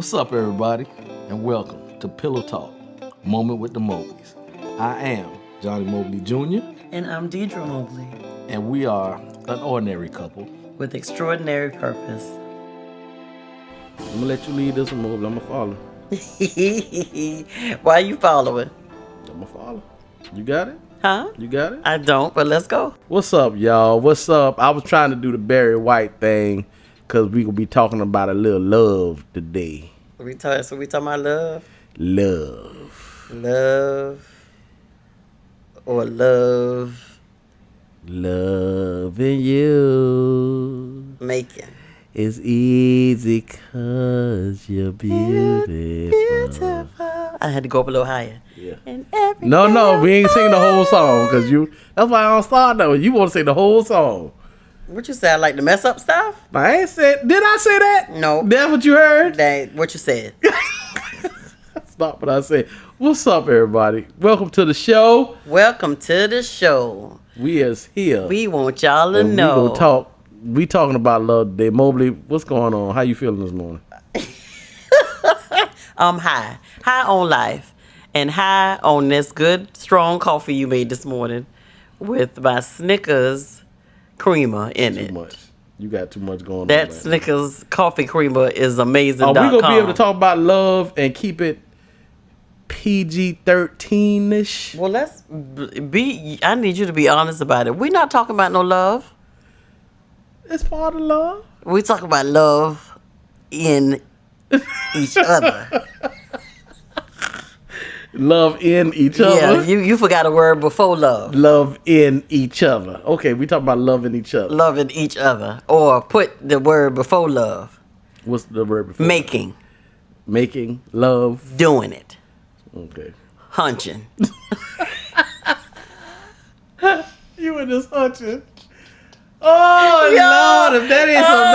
What's up, everybody, and welcome to Pillow Talk, Moment with the Mobleys. I am Johnny Mobley Jr. And I'm Deirdra Mobley. And we are an ordinary couple with extraordinary purpose. I'm going to let you lead this one, Mobley. I'm going to follow. Why you following? I'm going to follow. You got it? Huh? You got it? I don't, but let's go. What's up, y'all? What's up? I was trying to do the Barry White thing because we going to be talking about a little love today. So we talking about love? Love. Love. Or love. Loving you. Making. It's easy 'cause you're beautiful. I had to go up a little higher. Yeah. And No, we ain't singing the whole song because that's why I don't start though. You want to sing the whole song. What you said? I like to mess up stuff? I ain't said. Did I say that? No. That's what you heard? That what you said. That's not what I said. What's up, everybody? Welcome to the show. Welcome to the show. We is here. We want y'all to and know. We gonna talk. We talking about love today. Mobley, what's going on? How you feeling this morning? I'm high. High on life. And high on this good, strong coffee you made this morning with my Snickers creamer in it. Too much. You got too much going on. That Snickers coffee creamer is amazing. Are we going to be able to talk about love and keep it PG-13-ish? Well, let's be. I need you to be honest about it. We're not talking about no love. It's part of love. We're talking about love in each other. Love in each other. Yeah, you forgot a word before love. Love in each other. Okay, we talking about love in each other. Loving each other. Or put the word before love. What's the word before? Making. Making love. Doing it. Okay. Hunching. You were just hunching. Oh, Lord, if that ain't some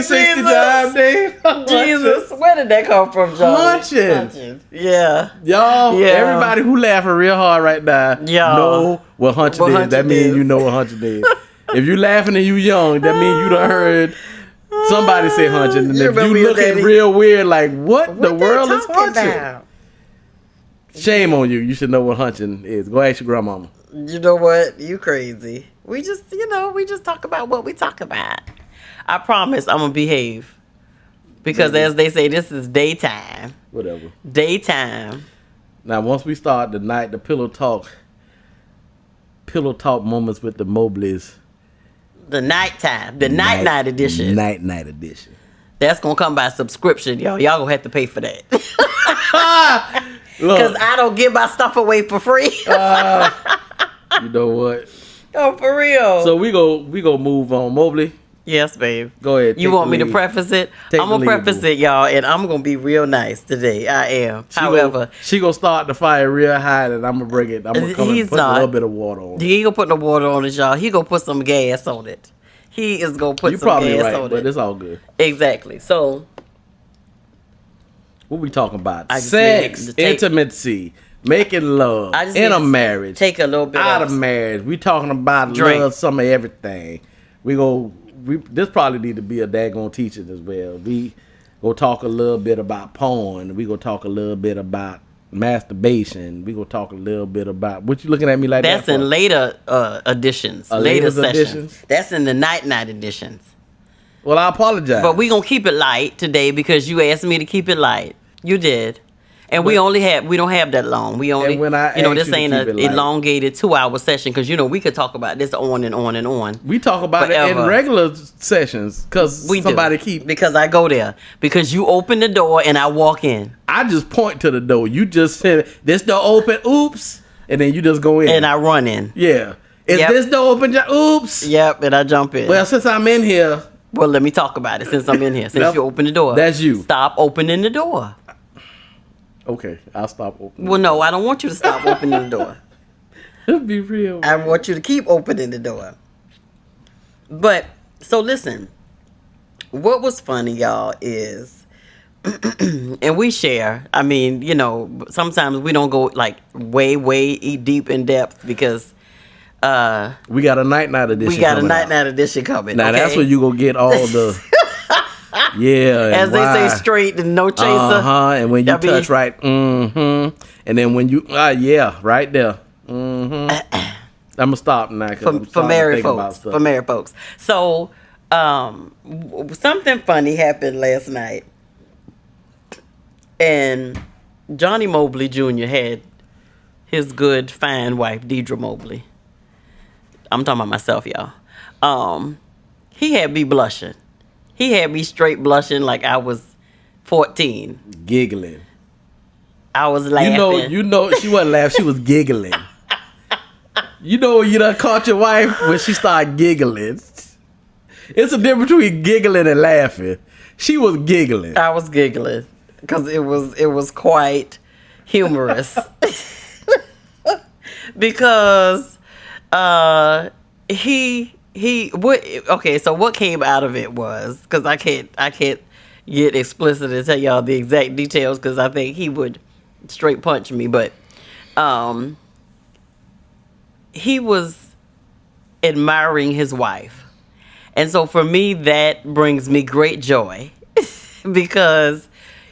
1960 time, Dave. Jesus, where did that come from, John? Hunching. Yeah. Y'all, everybody who laughing real hard right now know what hunching is. That means you know what hunching is. If you laughing and you young, that means you done heard somebody say hunching. And if you looking real weird like, what the world is hunching? About? Shame on you. You should know what hunching is. Go ask your grandmama. You know what? You crazy. We just talk about what we talk about. I promise I'm going to behave. Because as they say, this is daytime. Whatever. Daytime. Now, once we start the pillow talk moments with the Mobleys. The nighttime. The night edition. Night edition. That's going to come by subscription, y'all. Y'all going to have to pay for that. Because I don't give my stuff away for free. You know what? Oh, for real. So we go move on. Mobley? Yes, babe. Go ahead. You want me to preface it? I'm going to preface it, y'all, and I'm going to be real nice today. I am. However. She going to start the fire real high, and I'm going to bring it. I'm going to come and put a little bit of water on it. He ain't going to put no water on it, y'all. He going to put some gas on it. He is going to put some gas on it. You're probably right, but it's all good. Exactly. So. What we talking about? Sex, intimacy, making love in a marriage. Take a little bit out of marriage. We talking about love, some of everything. This probably need to be a daggone teaching as well. We go talk a little bit about porn. We go talk a little bit about masturbation. We go talk a little bit about what you looking at me like that. That's in later editions, later sessions. Editions? That's in the night editions. Well, I apologize. But we gonna keep it light today because you asked me to keep it light. You did. And we don't have that long. We only, this ain't an elongated 2-hour session because, we could talk about this on and on and on. We talk about forever. It in regular sessions because Because I go there. Because you open the door and I walk in. I just point to the door. You just said, this door open, oops. And then you just go in. And I run in. Yeah. Is this door open? Oops. Yep, and I jump in. Well, since I'm in here. Well, let me talk about it since I'm in here. Since you open the door. That's you. Stop opening the door. Okay, I'll stop opening. Well, no, I don't want you to stop opening the door. Let's be real. I want you to keep opening the door. But, so listen. What was funny, y'all, is, and we share. I mean, sometimes we don't go like way deep in depth because we got a night edition. We got a night edition coming. Now that's where you gonna get all the Yeah. As they say, straight and no chaser. And when you touch right, and then when you, right there. I'm gonna stop now for married folks. For married folks. So, something funny happened last night, and Johnny Mobley Jr. had his good, fine wife, Deirdra Mobley. I'm talking about myself, y'all. He had me blushing. He had me straight blushing like I was 14. Giggling. I was laughing. You know, she wasn't laughing. She was giggling. You know when you done caught your wife when she started giggling. It's a difference between giggling and laughing. She was giggling. I was giggling because it was quite humorous. Because so what came out of it was, because I can't get explicit and tell y'all the exact details because I think he would straight punch me, but he was admiring his wife. And so for me, that brings me great joy because,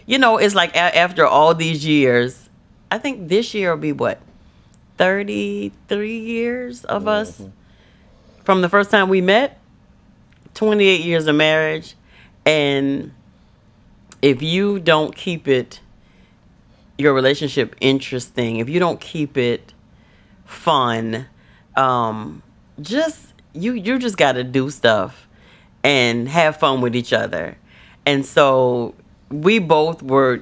it's like after all these years, I think this year will be what? 33 years of us from the first time we met, 28 years of marriage. And if you don't keep your relationship interesting, if you don't keep it fun, you just got to do stuff and have fun with each other. And so we both were,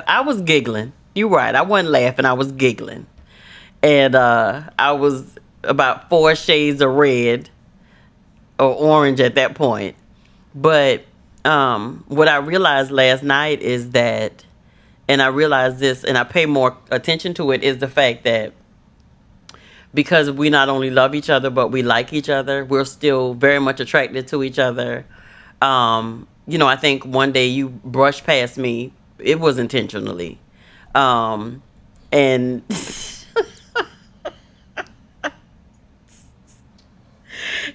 I was giggling. You're right. I wasn't laughing. I was giggling. And I was about 4 shades of red or orange at that point. But what I realized last night is that, and I realized this, and I pay more attention to it, is the fact that because we not only love each other, but we like each other, we're still very much attracted to each other. I think one day you brushed past me. It was intentionally. And...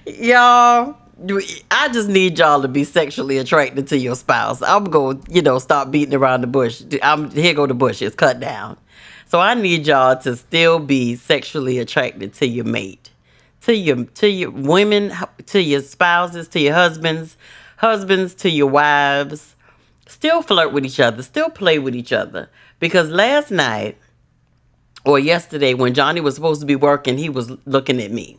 Y'all, I just need y'all to be sexually attracted to your spouse. I'm going to, stop beating around the bush. Here go the bushes, cut down. So I need y'all to still be sexually attracted to your mate, to your women, to your spouses, to your husbands, to your wives. Still flirt with each other, still play with each other. Because last night or yesterday when Johnny was supposed to be working, he was looking at me.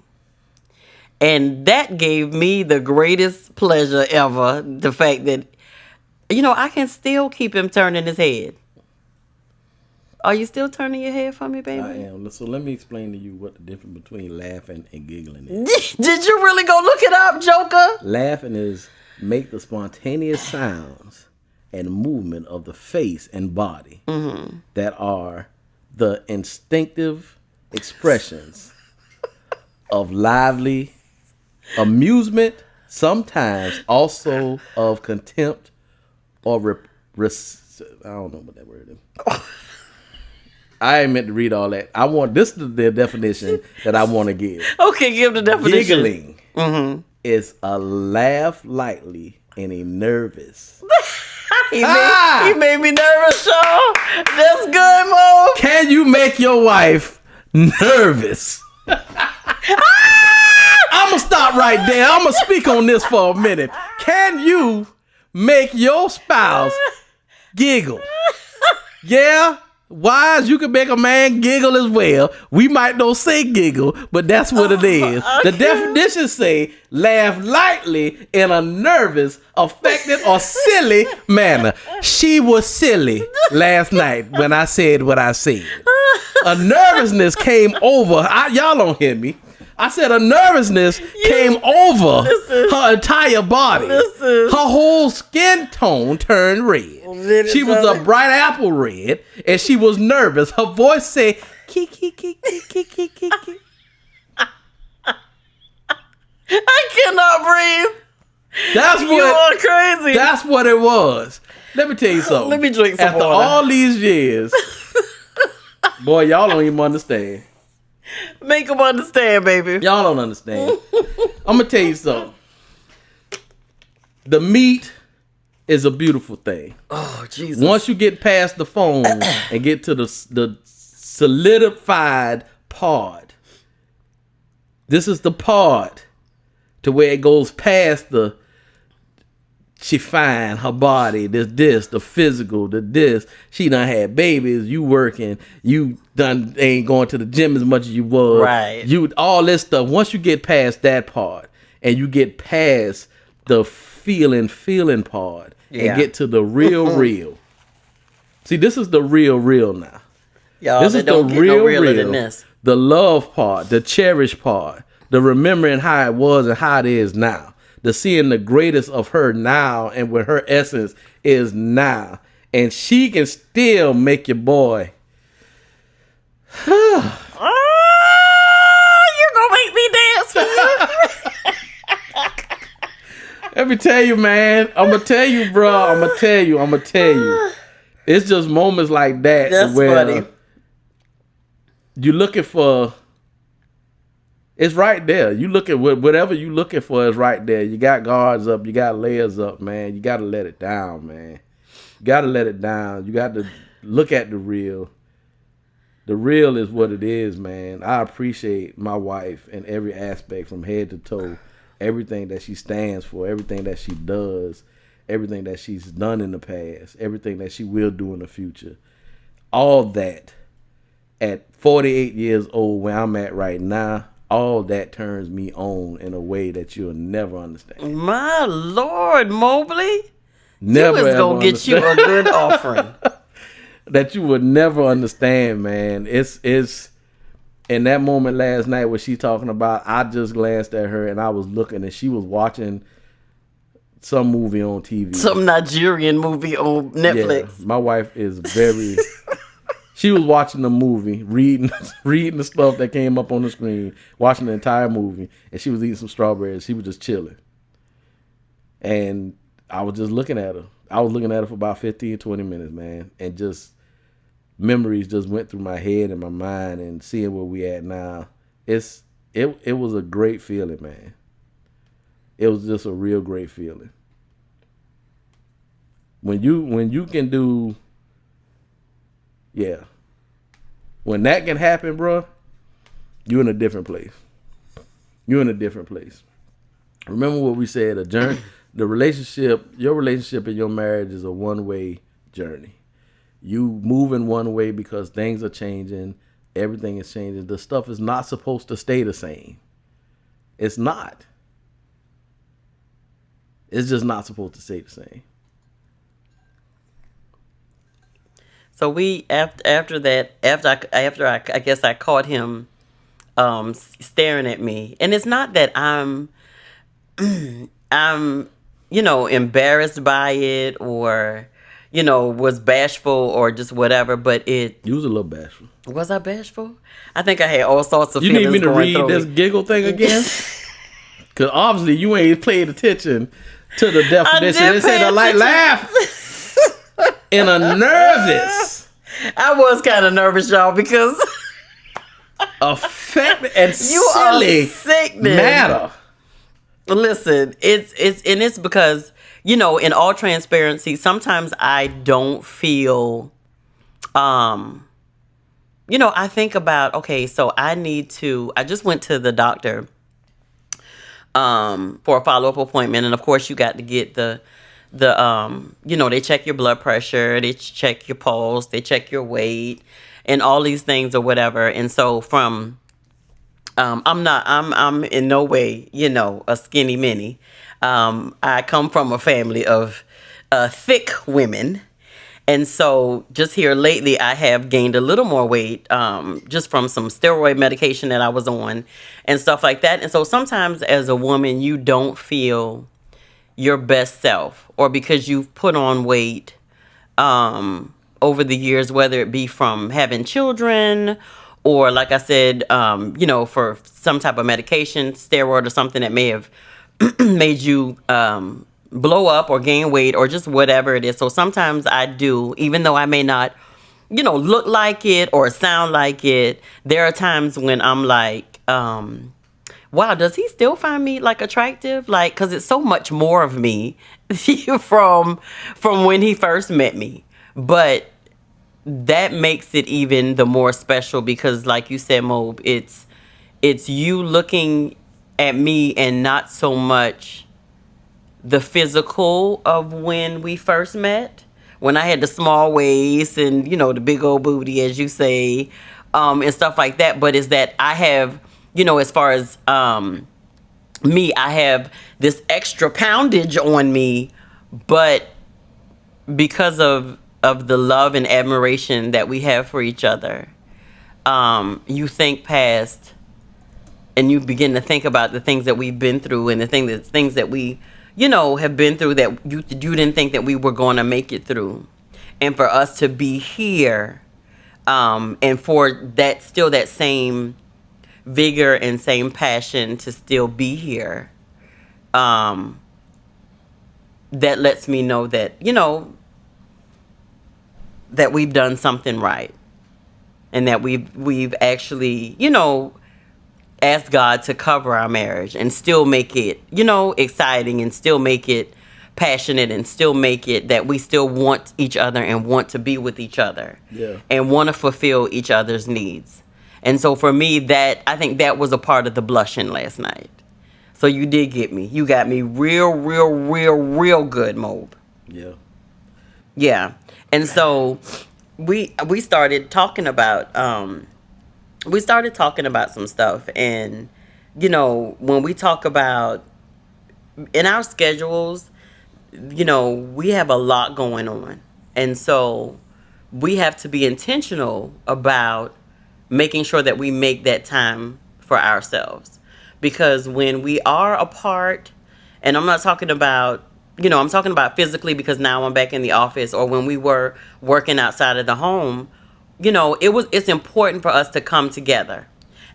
And that gave me the greatest pleasure ever. The fact that, I can still keep him turning his head. Are you still turning your head for me, baby? I am. So let me explain to you what the difference between laughing and giggling is. Did you really go look it up, Joker? Laughing is make the spontaneous sounds and movement of the face and body that are the instinctive expressions of lively amusement, sometimes also of contempt or I don't know what that word is. I ain't meant to read all that. This is the definition that I want to give. Okay, give the definition. Giggling is a laugh lightly in a nervous. He made me nervous, Sean. That's good, Mo. Can you make your wife nervous? I'm going to stop right there. I'm going to speak on this for a minute. Can you make your spouse giggle? Yeah? Wise, you can make a man giggle as well. We might not say giggle, but that's what it is. Okay. The definitions say laugh lightly in a nervous, affected, or silly manner. She was silly last night when I said what I said. A nervousness came over. Y'all don't hear me. I said a nervousness came over her entire body. Her whole skin tone turned red. She was a bright apple red, and she was nervous. Her voice said, "Kiki, kiki, kiki, kiki, kiki." I cannot breathe. You are crazy. That's what it was. Let me tell you something. Let me drink some After water. all these years, boy, y'all don't even understand. Make them understand, baby. Y'all don't understand. I'm going to tell you something. The meat is a beautiful thing. Oh, Jesus. Once you get past the phone and get to the solidified part, this is the part to where it goes past the she fine, her body, this, the physical, this. She done had babies, you working, you done ain't going to the gym as much as you was. Right. You all this stuff. Once you get past that part and you get past the feeling part and get to the real. See, this is the real now. Y'all, this is the real. Than this. The love part, the cherish part, the remembering how it was and how it is now. The seeing the greatest of her now and what her essence is now. And she can still make your boy. You're going to make me dance for you. Let me tell you, man. I'm going to tell you, bro. I'm going to tell you. It's just moments like that. That's where funny. You're looking for... It's right there. You look at whatever you looking for is right there. You got guards up. You got layers up, man. You got to let it down, man. You got to let it down. You got to look at the real. The real is what it is, man. I appreciate my wife in every aspect from head to toe. Everything that she stands for, everything that she does, everything that she's done in the past, everything that she will do in the future. All that at 48 years old, where I'm at right now, all that turns me on in a way that you'll never understand. My Lord, Mobley. Never you was going to get you a good offering. That you would never understand, man. It's in that moment last night what she talking about, I just glanced at her and I was looking and she was watching some movie on TV. Some Nigerian movie on Netflix. Yeah, my wife is very... She was watching the movie, reading the stuff that came up on the screen, watching the entire movie, and she was eating some strawberries. She was just chilling. And I was just looking at her. I was looking at her for about 15, 20 minutes, man. And just memories just went through my head and my mind and seeing where we at now. It was a great feeling, man. It was just a real great feeling. When you can do... Yeah. When that can happen, bro, you're in a different place. You're in a different place. Remember what we said, your relationship and your marriage is a one-way journey. You move in one way because things are changing, everything is changing. The stuff is not supposed to stay the same. It's not. It's just not supposed to stay the same. So we after I guess I caught him staring at me, and it's not that I'm embarrassed by it or was bashful or just whatever, but you was a little bashful. Was I bashful? I think I had all sorts of feelings. You need me to going read this giggle thing again? Because obviously you ain't paid attention to the definition. It said a light laugh. In a nervous. I was kind of nervous, y'all, because affected and silly matter. Listen, it's because in all transparency, sometimes I don't feel. I think about, okay, so I just went to the doctor for a follow-up appointment, and of course you got to get the they check your blood pressure, they check your pulse, they check your weight and all these things or whatever. And so I'm in no way, a skinny mini. I come from a family of thick women. And so just here lately, I have gained a little more weight just from some steroid medication that I was on and stuff like that. And so sometimes as a woman, you don't feel your best self, or because you've put on weight over the years, whether it be from having children or, like I said, for some type of medication, steroid or something that may have made you blow up or gain weight or just whatever it is. So sometimes I do, even though I may not, look like it or sound like it, there are times when I'm like, wow, does he still find me like attractive? Like, cause it's so much more of me from when he first met me. But that makes it even the more special because, like you said, Mob, it's you looking at me and not so much the physical of when we first met, when I had the small waist and, you know, the big old booty, as you say, and stuff like that. But is that I have, you know, as far as me, I have this extra poundage on me, but because of the love and admiration that we have for each other, you think past and you begin to think about the things that we've been through and the things that we, you know, have been through that you didn't think that we were going to make it through. And for us to be here, and for that, still that same vigor and same passion to still be here, that lets me know that, you know, that we've done something right. And that we've actually, you know, ask God to cover our marriage and still make it, you know, exciting and still make it passionate and still make it that we still want each other and want to be with each other. Yeah. And want to fulfill each other's needs. And so for me, I think that was a part of the blushing last night. So you did get me. You got me real good, Mob. Yeah. Yeah. And so we started talking about some stuff, and you know, when we talk about in our schedules, you know, we have a lot going on, and so we have to be intentional about making sure that we make that time for ourselves, because when we are apart, and I'm not talking about, you know, I'm talking about physically because now I'm back in the office, or when we were working outside of the home, you know, it's important for us to come together,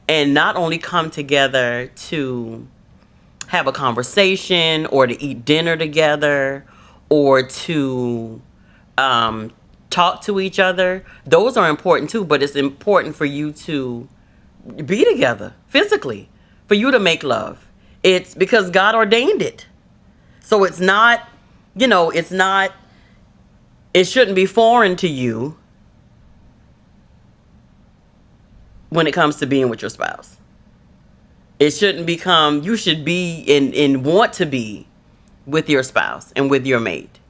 and not only come together to have a conversation or to eat dinner together or to talk to each other. Those are important too, but it's important for you to be together physically, for you to make love. It's because God ordained it. So it's not, you know, it shouldn't be foreign to you when it comes to being with your spouse. It shouldn't become, you should be and want to be with your spouse and with your mate.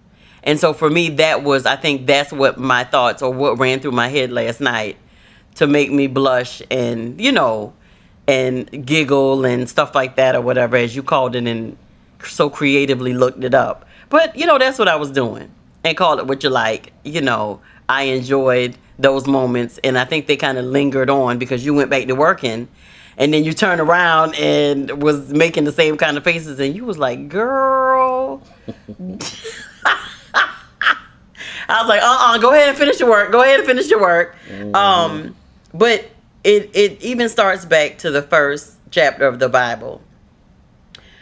And so for me, I think that's what my thoughts, or what ran through my head last night to make me blush and, you know, and giggle and stuff like that, or whatever, as you called it, and so creatively looked it up. But, you know, that's what I was doing. And call it what you like. You know, I enjoyed those moments, and I think they kind of lingered on because you went back to working, and then you turned around and was making the same kind of faces, and you was like, girl. I was like, go ahead and finish your work. Mm-hmm. But it even starts back to the first chapter of the Bible,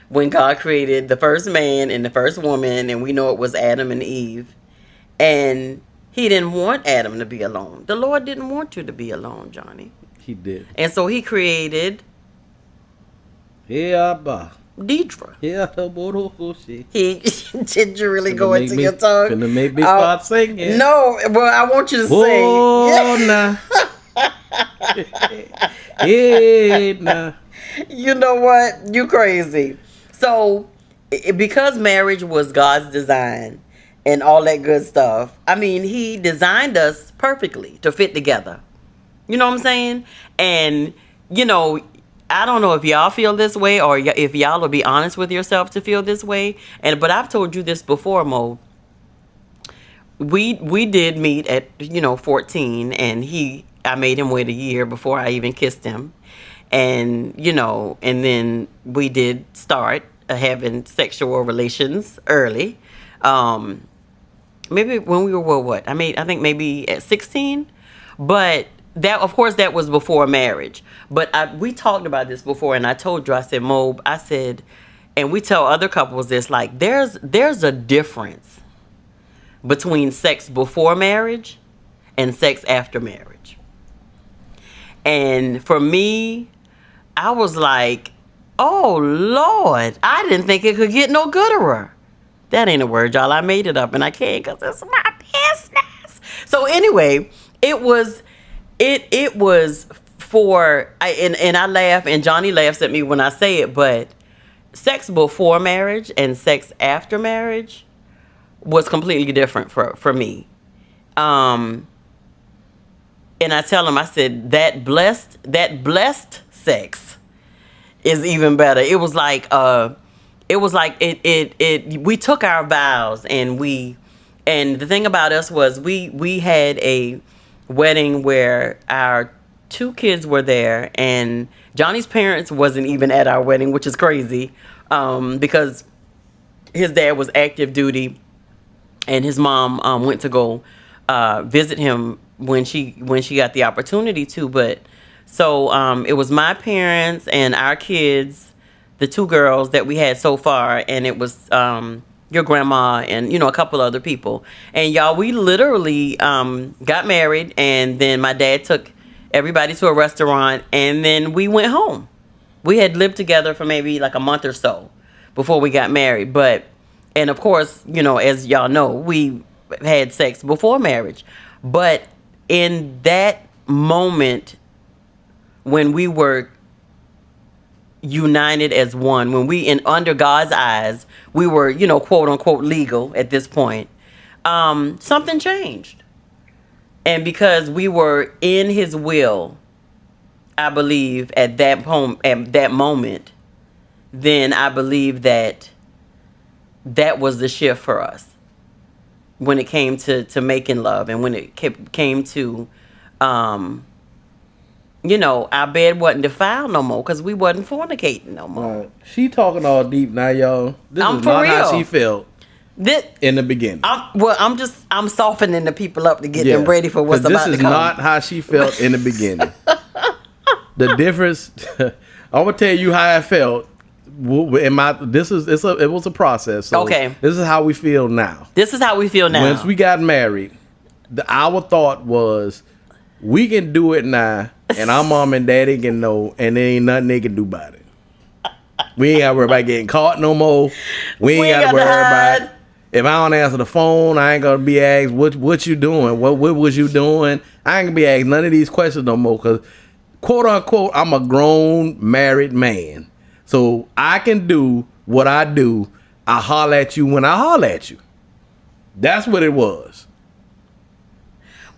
when God created the first man and the first woman, and we know it was Adam and Eve. And he didn't want Adam to be alone. The Lord didn't want you to be alone, Johnny. He did. And so he created Deirdra. He did you really go into your tongue? Finna make me start singing. No, well, I want you to sing. Oh, nah. Hey, nah. You know what? You crazy. So, because marriage was God's design and all that good stuff, I mean, he designed us perfectly to fit together. You know what I'm saying? And, you know, I don't know if y'all feel this way, or if y'all will be honest with yourself to feel this way. But I've told you this before, Mo. We did meet at, 14, and I made him wait a year before I even kissed him. And, and then we did start having sexual relations early. Maybe when we were, what? I think maybe at 16. But that, of course, that was before marriage. But we talked about this before, and I told you, I said, Mob, I said, and we tell other couples this, like, there's a difference between sex before marriage and sex after marriage. And for me, I was like, Oh, Lord. I didn't think it could get no gooder. That ain't a word, y'all. I made it up, and I can't because it's my business. So anyway, it was for, and I laugh, and Johnny laughs at me when I say it, but sex before marriage and sex after marriage was completely different for me. And I tell him, I said, that blessed sex is even better. It was like we took our vows, and the thing about us was we had a wedding where our 2 kids were there, and Johnny's parents wasn't even at our wedding, which is crazy, because his dad was active duty, and his mom went to go visit him when she got the opportunity to. But so it was my parents and our kids, the 2 girls that we had so far, and it was your grandma and a couple other people. And y'all, we literally got married, and then my dad took everybody to a restaurant, and then we went home. We had lived together for maybe like a month or so before we got married. And of course, as y'all know, we had sex before marriage. But in that moment, when we were united as one, when we, under God's eyes, we were, quote unquote legal at this point, something changed. And because we were in his will, I believe at that moment, then I believe that was the shift for us when it came to making love, and when it came to, our bed wasn't defiled no more because we wasn't fornicating no more. She talking all deep now, y'all. This is not how she felt in the beginning. I'm softening the people up to get them ready for what's about to come. This is not how she felt in the beginning. The difference, I'm gonna tell you how I felt. It was a process. So okay. This is how we feel now. Once we got married, our thought was, we can do it now, and our mom and daddy can know, and there ain't nothing they can do about it. We ain't got to worry about getting caught no more. We ain't got to worry about, if I don't answer the phone, I ain't gonna be asked what you doing, what was you doing. I ain't gonna be asked none of these questions no more, because quote unquote, I'm a grown married man. So I can do what I do. I holler at you when I holler at you. That's what it was.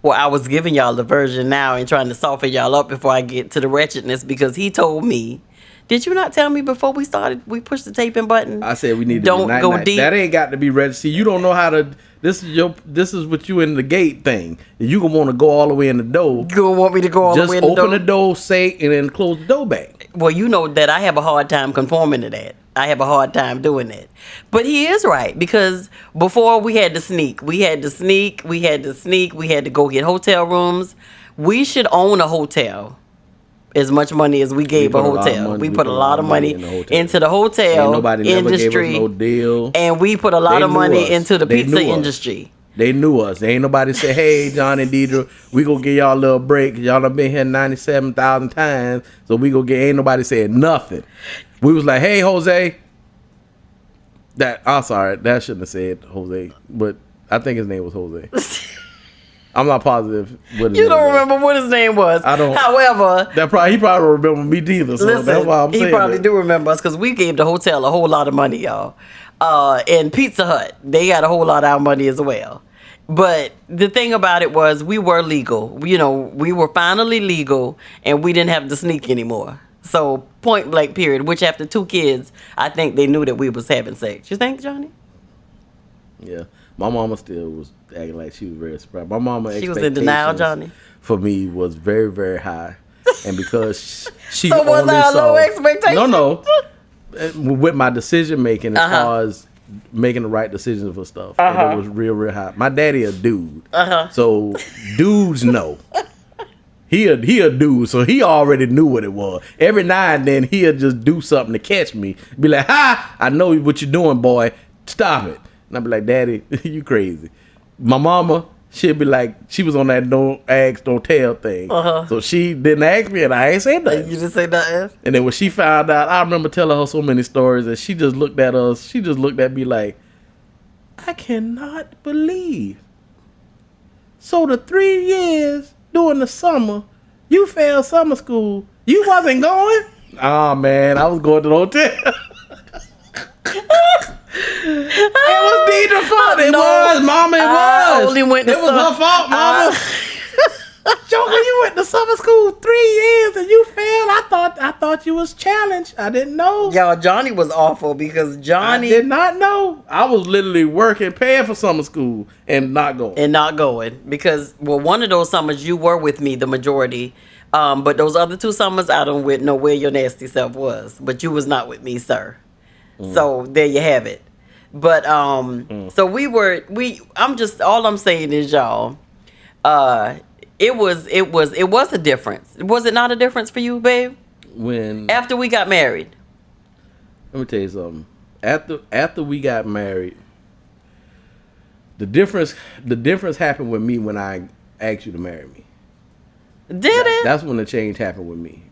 Well, I was giving y'all the version now and trying to soften y'all up before I get to the wretchedness, because he told me, did you not tell me before we started, we pushed the taping button? I said we need to don't go deep. That ain't got to be ready. See, you don't know how to. This is what you in the gate thing. You gonna want to go all the way in the door. You gonna want me to go all the way in the door? Just open the door, say, and then close the door back. Well, you know that I have a hard time conforming to that. I have a hard time doing that. But he is right, because before we had to sneak. We had to go get hotel rooms. We should own a hotel. As much money as we gave a hotel. We put a lot of money into the hotel industry. Gave us no deal. And we put a lot of money into the pizza industry. They knew us. Ain't nobody say, hey, Johnnie Deirdra, we gonna give y'all a little break. Y'all done been here 97,000 times, so we gonna get, ain't nobody said nothing. We was like, hey, Jose. I'm sorry, that shouldn't have said Jose, but I think his name was Jose. I'm not positive what his name was. You don't remember what his name was. I don't. However, he probably don't remember me neither. So listen, that's why I'm saying he probably do remember us, because we gave the hotel a whole lot of money, y'all. And Pizza Hut, they got a whole lot of our money as well. But the thing about it was, we were legal. We were finally legal, and we didn't have to sneak anymore. So point blank period. Which after 2 kids, I think they knew that we was having sex. You think, Johnny? Yeah. My mama still was acting like she was very surprised. My mama, she was in denial, Johnny. For me, was very, very high, and because she so was our low expectation? No. With my decision making, as far as making the right decisions for stuff, and it was real, real high. My daddy a dude, so dudes know. He a dude, so he already knew what it was. Every now and then he'll just do something to catch me. Be like, "Ha! I know what you're doing, boy. Stop it." And I'd be like, Daddy, you crazy. My mama, she'd be like, she was on that don't ask, don't tell thing. So she didn't ask me, and I ain't say nothing. You didn't say nothing? And then when she found out, I remember telling her so many stories, and she just looked at us. She just looked at me like, I cannot believe. So the 3 years during the summer, you failed summer school. You wasn't going? Oh, man, I was going to the hotel. It was Deirdra fault. It was, Mama. It was. I only went to it was her fault, Mama. Joker, you went to summer school 3 years and you failed. I thought you was challenged. I didn't know. Y'all, Johnny was awful because Johnny... I did not know. I was literally working, paying for summer school and not going. Because, well, one of those summers you were with me, the majority. But those other 2 summers, I don't know where your nasty self was. But you was not with me, sir. So there you have it. But so all I'm saying is, y'all, it was a difference. Was it not a difference for you, babe? When after we got married. Let me tell you something. After we got married, the difference happened with me when I asked you to marry me. Did it? That's when the change happened with me.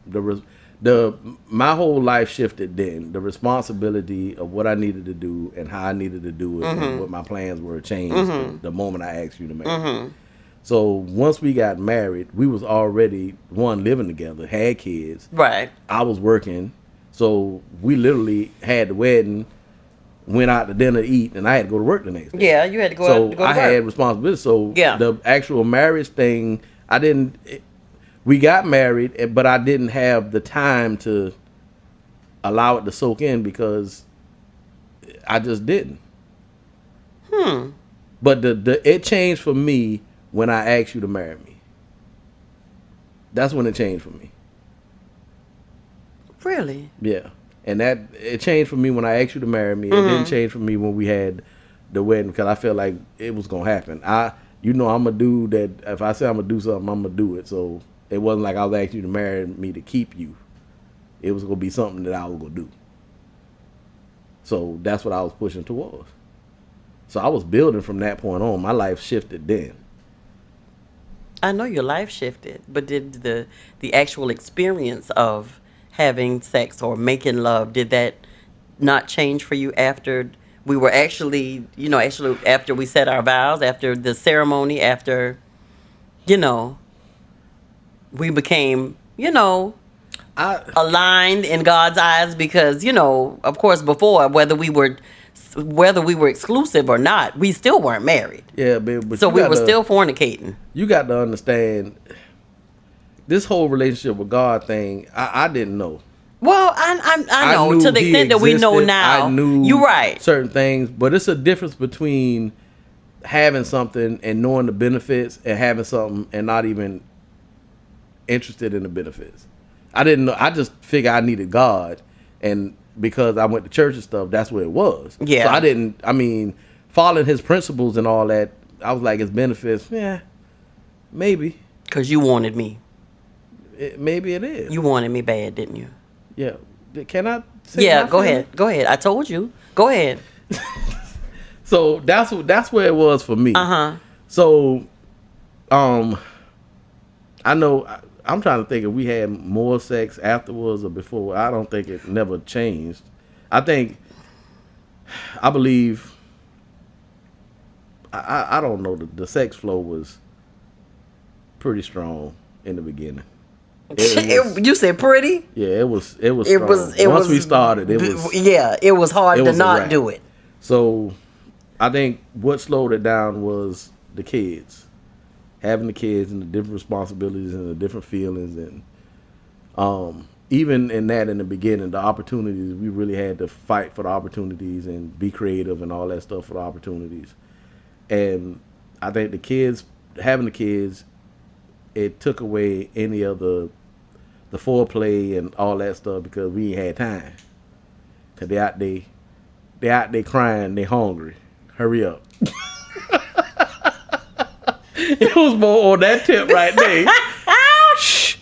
My whole life shifted then. The responsibility of what I needed to do and how I needed to do it and what my plans were changed the moment I asked you to marry me. So once we got married, we was already living together, had kids. Right. I was working, so we literally had the wedding, went out to dinner to eat, and I had to go to work the next day. Yeah, you had to go out to go to work. Had responsibility. So the actual marriage thing, we got married, but I didn't have the time to allow it to soak in because I just didn't. But it changed for me when I asked you to marry me. That's when it changed for me. Really? Yeah. And it changed for me when I asked you to marry me. It didn't change for me when we had the wedding because I felt like it was going to happen. I'm a dude that if I say I'm going to do something, I'm going to do it. So it wasn't like I was asking you to marry me to keep you. It was going to be something that I was going to do. So that's what I was pushing towards. So I was building from that point on. My life shifted then. I know your life shifted, but did the actual experience of having sex or making love, did that not change for you after we were actually after we said our vows, after the ceremony, after, we became, aligned in God's eyes? Because, of course, before, whether we were exclusive or not, we still weren't married. Yeah, but so we were still fornicating. You got to understand, this whole relationship with God thing, I didn't know. Well, I know to the extent that we know now. I knew you're right. Certain things, but it's a difference between having something and knowing the benefits and having something and not even interested in the benefits. I didn't know. I just figured I needed God, and because I went to church and stuff, that's what it was. Yeah. So following his principles and all that, I was like, his benefits, maybe. Because you wanted me. Maybe it is. You wanted me bad, didn't you? Yeah. Can I say Yeah, go ahead. Go ahead. I told you. Go ahead. So that's where it was for me. So, I know... I'm trying to think if we had more sex afterwards or before. I don't think it never changed. I believe, I don't know, the sex flow was pretty strong in the beginning. You said pretty? Yeah, it was strong. Once we started, it was... Yeah, it was hard to not do it. So, I think what slowed it down was the kids. Having the kids and the different responsibilities and the different feelings, and even in the beginning, the opportunities, we really had to fight for the opportunities and be creative and all that stuff for the opportunities. And I think having the kids, it took away any of the foreplay and all that stuff because we ain't had time. Cause they out there crying, they hungry. Hurry up. It was more on that tip right there. Shh.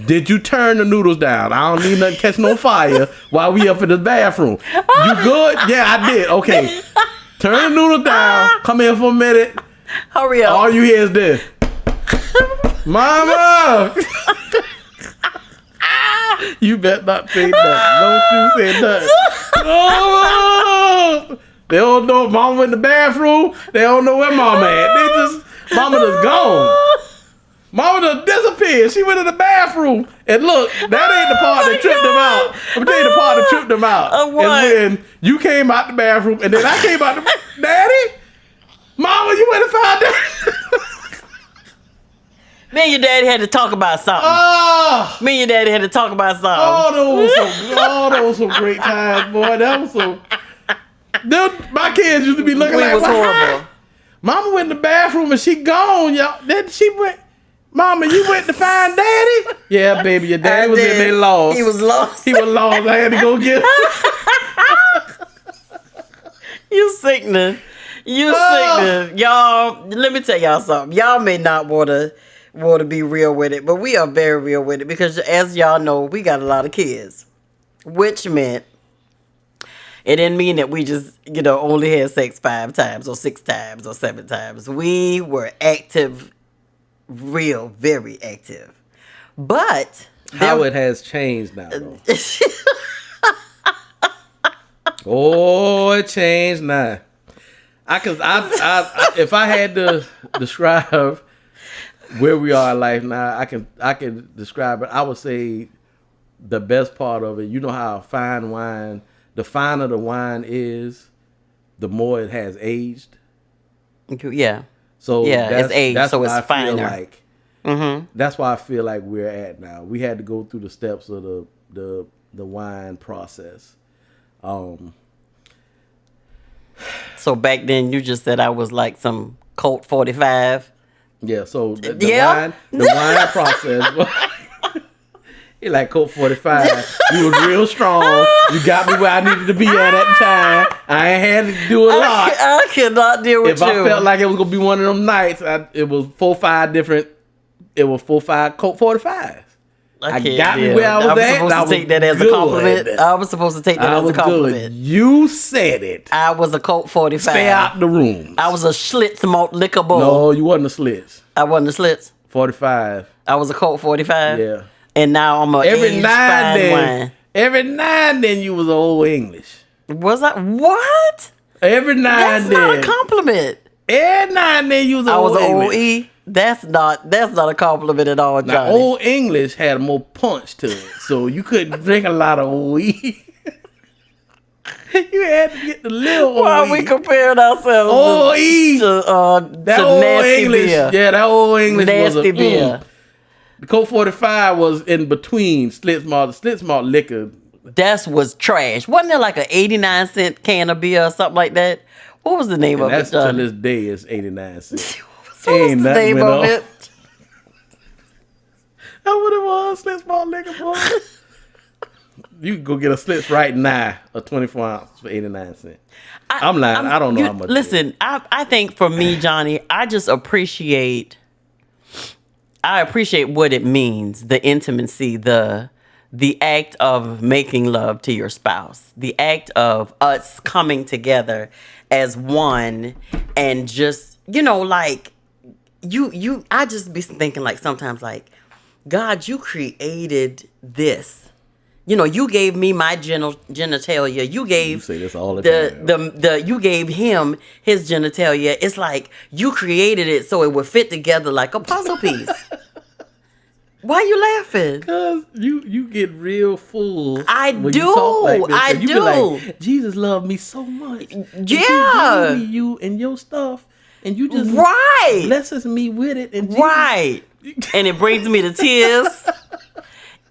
Did you turn the noodles down? I don't need nothing catching on fire while we up in the bathroom. You good? Yeah, I did. Okay. Turn the noodles down. Come here for a minute. Hurry up. All you hear is this. Mama! You better not say nothing. Don't you say nothing. Oh! They don't know if mama in the bathroom. They don't know where mama at. Mama just gone. Mama just disappeared. She went in the bathroom. And look, that ain't the part that tripped them out. I'm tell you the part that tripped them out. Is when you came out the bathroom and then I came out the Daddy? Mama, you went and found that? Me and your daddy had to talk about something. Me and your daddy had to talk about something. Oh, those were some great times, boy. That was so... My kids used to be looking like... It was horrible. Mama went in the bathroom and she gone, y'all. Then she went... Mama, you went to find Daddy? Yeah, baby, your daddy was in there lost. He was lost. He was lost. I had to go get him. You sickening. You sickening. Y'all, let me tell y'all something. Y'all may not want to be real with it, but we are very real with it because as y'all know, we got a lot of kids, which meant it didn't mean that we just, only had sex 5 times or 6 times or 7 times. We were active, very active. But how it has changed now, though. Oh, it changed now. If I had to describe where we are in life now, I can describe it. I would say the best part of it, you know how fine wine, the finer the wine is, the more it has aged. Yeah. So it's aged, so it's finer. That's why I feel like we're at now. We had to go through the steps of the wine process. So back then, you just said I was like some Colt45. Yeah, so the wine process, he like Colt45. You was real strong. You got me where I needed to be at the time. I ain't had to do a lot. I cannot deal with you. If I felt like it was gonna be one of them nights, it was 4 or 5 Colt45s. I got me where I was at. I was supposed to take that as a compliment. I was supposed to take that as a compliment. Good. You said it. I was a Colt45. Stay out the room. I was a Schlitz malt liquor bowl. No, you wasn't a Schlitz. I wasn't a Schlitz. 45. I was a Colt45. Yeah. And now I'm a every now and then you was Old English. Was I? What? Every now and then. That's not a compliment. Every now and then you was Old English. I was Old E. That's not a compliment at all, Johnny. Now, Old English had more punch to it, so you couldn't drink a lot of Old E. You had to get the little Old E. Why are we comparing ourselves Old E to that Old nasty English beer? Yeah, that Old English nasty was a beer. The Colt45 was in between Schlitz malt liquor. That was trash. Wasn't there like an 89-cent can of beer or something like that? What was the name of it, Johnny? That's to this day is 89 cents. So what's the name of it? That's what it was. Schlitz malt liquor, boy. You can go get a Schlitz right now, a 24 ounce for 89 cents. I'm lying. I don't know how much. Listen, I think for me, Johnny, I appreciate what it means, the intimacy, the act of making love to your spouse, the act of us coming together as one and just, like, I just be thinking like sometimes like, God, you created this. You gave me my genitalia. You say this all the time. You gave him his genitalia. It's like you created it so it would fit together like a puzzle piece. Why are you laughing? Because you get real full. I when do. You talk like this. I you do. Be like, Jesus loved me so much. Yeah. He gave me you and your stuff. And you just blesses me with it. And and it brings me to tears.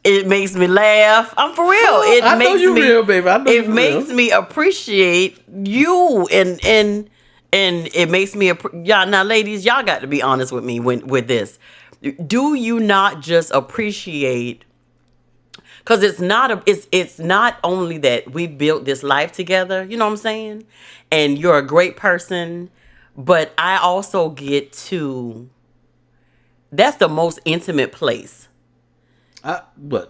It makes me laugh. I'm for real. I know you real, baby. I know it makes me appreciate you, and it makes me y'all. Now, ladies, y'all got to be honest with me with this. Do you not just appreciate? Because it's not only that we built this life together. You know what I'm saying? And you're a great person, but I also get to. That's the most intimate place.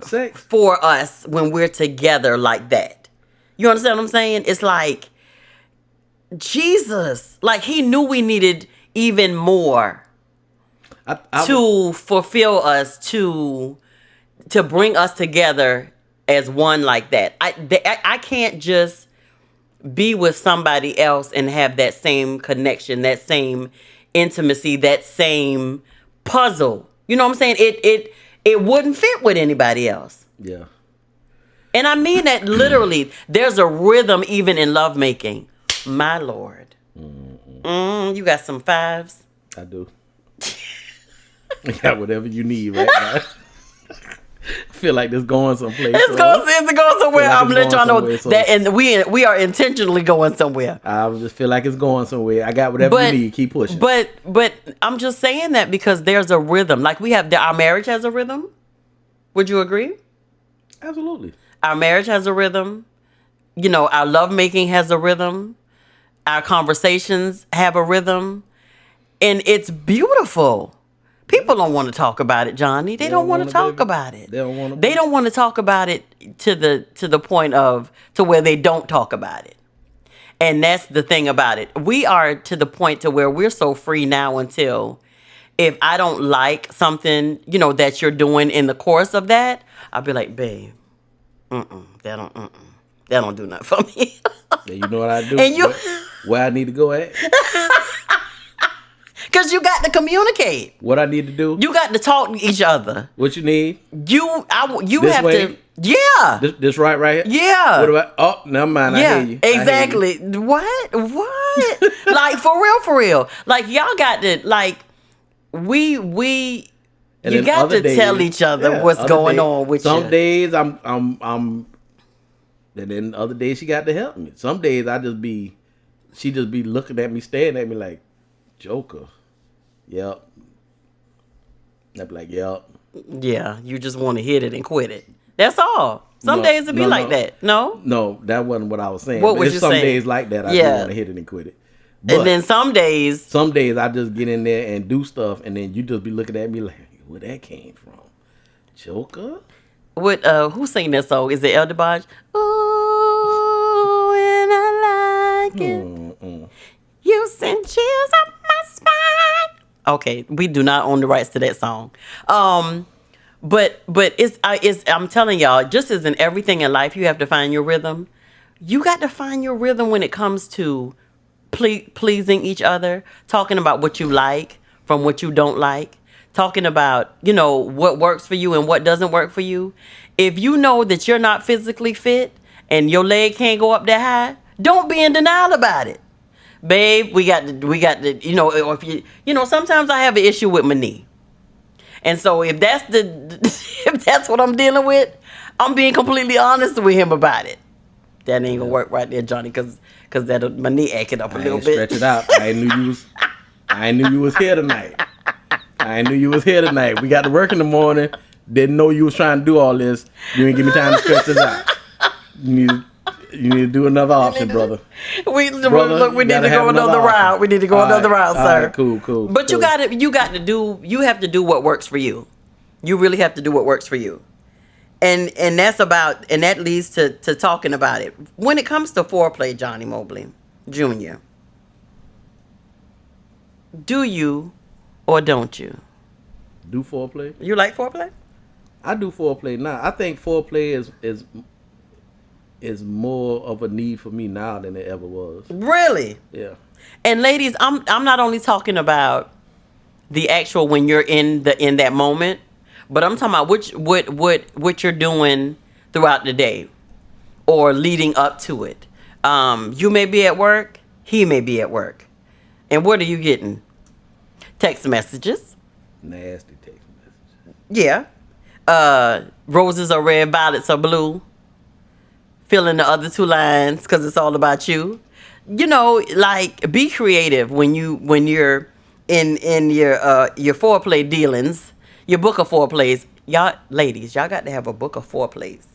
Sex? For us when we're together like that. You understand what I'm saying? It's like Jesus, like he knew we needed even more to fulfill us, to bring us together as one like that. I can't just be with somebody else and have that same connection, that same intimacy, that same puzzle. You know what I'm saying? It wouldn't fit with anybody else. Yeah. And I mean that literally. There's a rhythm even in lovemaking. My Lord. You got some fives? I do. I got whatever you need right now. I feel like this going someplace. It's going somewhere. Like I'm gonna let y'all know that, and we are intentionally going somewhere. I just feel like it's going somewhere. I got whatever you need. Keep pushing. But I'm just saying that because there's a rhythm. Like our marriage has a rhythm. Would you agree? Absolutely. Our marriage has a rhythm. You know, our lovemaking has a rhythm. Our conversations have a rhythm, and it's beautiful. People don't want to talk about it, Johnny. They don't want to talk about it. They don't want to talk about it to the point of to where they don't talk about it. And that's the thing about it. We are to the point to where we're so free now until if I don't like something, you know, that you're doing in the course of that, I'll be like, babe, that don't do nothing for me. Yeah, you know what I do? And where I need to go at? Because you got to communicate. What I need to do? You got to talk to each other. What you need? You this have way? to. Yeah. This right here? Yeah. What about? Oh, never mind. Yeah, I hear you. exactly. I hear you. What? Like for real. Like y'all got to we. And you got to tell each other what's going on with you. Some days I'm, and then other days she got to help me. Some days she just be looking at me, staring at me like, Joker. Yep. I'd be like, yep. Yeah, you just want to hit it and quit it. That's all. Some days it be like that. No? No, that wasn't what I was saying. What was you saying? Some days like that, I do want to hit it and quit it. But and then some days I just get in there and do stuff, and then you just be looking at me like, where that came from? Joker? What? Who sang that song? Is it Elder Bodge? Ooh, and I like it. You send chills up my spine. Okay, we do not own the rights to that song. But it's I'm telling y'all, just as in everything in life, you have to find your rhythm. You got to find your rhythm when it comes to pleasing each other, talking about what you like from what you don't like, talking about, you know, what works for you and what doesn't work for you. If you know that you're not physically fit and your leg can't go up that high, don't be in denial about it. Babe, we got to, you know, or if you know, sometimes I have an issue with my knee. And so if that's what I'm dealing with, I'm being completely honest with him about it. That ain't gonna work right there, Johnny, because that my knee acting up a little bit. Stretch it out. I knew you was here tonight. We got to work in the morning. Didn't know you was trying to do all this. You didn't give me time to stretch this out. You need to do another option, brother. We need to go another route. We need to go another route, sir. Right, cool. But you have to do what works for you. You really have to do what works for you. And that leads to talking about it. When it comes to foreplay, Johnny Mobley Jr., do you or don't you? Do foreplay? You like foreplay? I do foreplay now. I think foreplay is more of a need for me now than it ever was. Really? Yeah. And ladies, I'm not only talking about the actual when you're in that moment, but I'm talking about what you're doing throughout the day or leading up to it. You may be at work, he may be at work. And what are you getting? Text messages. Nasty text messages. Yeah. Roses are red, violets are blue. Fill in the other two lines because it's all about you. You know, like, be creative when you're in your foreplay dealings, your book of foreplays. Y'all, ladies, y'all got to have a book of foreplays.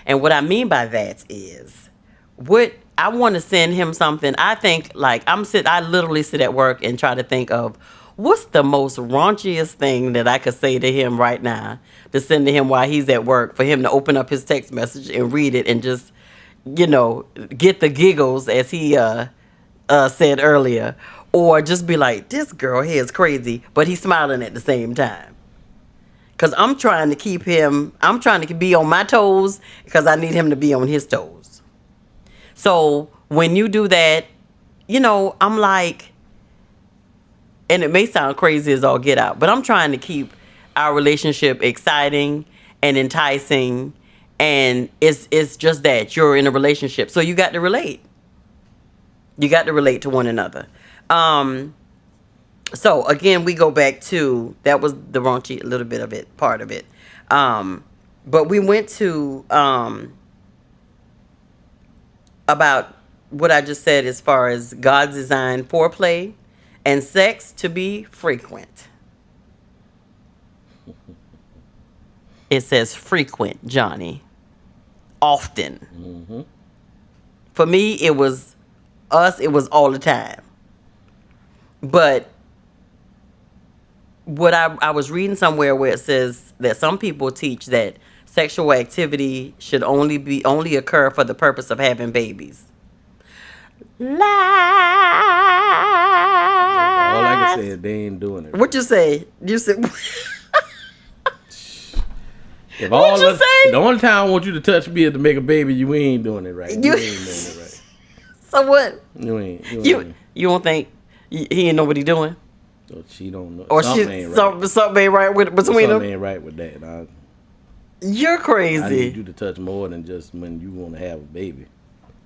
And what I mean by that is, what I want to send him something. I think, like, I literally sit at work and try to think of what's the most raunchiest thing that I could say to him right now to send to him while he's at work, for him to open up his text message and read it and just, you know, get the giggles, as he said earlier. or just be like, this girl here is crazy, but he's smiling at the same time. Because I'm trying to keep him, I'm trying to be on my toes because I need him to be on his toes. So when you do that, you know, I'm like, and it may sound crazy as all get out, but I'm trying to keep our relationship exciting and enticing. And it's just that you're in a relationship. So you got to relate. You got to relate to one another. So again, we go back to, that was the raunchy, a little bit of it, part of it. But we went to about what I just said as far as God designed foreplay and sex to be frequent. It says frequent, Johnny. Often. Mm-hmm. For me, it was all the time. But what I was reading somewhere where it says that some people teach that sexual activity should only occur for the purpose of having babies. Lies. All I can say is they ain't doing it. What you say? You said. If all the only time I want you to touch me is to make a baby, you ain't doing it right. You ain't doing it right. So what? You ain't. You don't think he ain't know what he doing? Or she don't know. Or something ain't right. Something ain't right between them. Something ain't right with that. You're crazy. I need you to touch more than just when you want to have a baby.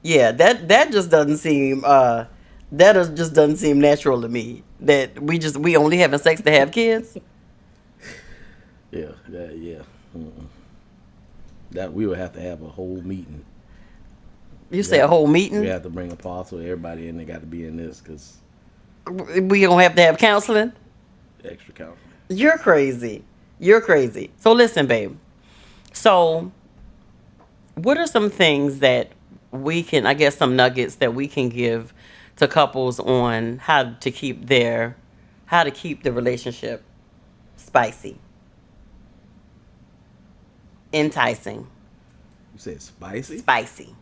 Yeah, that just doesn't seem just doesn't seem natural to me. That we only having sex to have kids. Yeah. Mm-mm. That we would have to have a whole meeting. You say a whole meeting? We have to bring a apostle. Everybody in there got to be in this because we gonna have to have counseling. Extra counseling. You're crazy. So listen, babe. So, what are some things that we can? I guess some nuggets that we can give to couples on how to keep the relationship spicy, enticing. You said spicy? Spicy.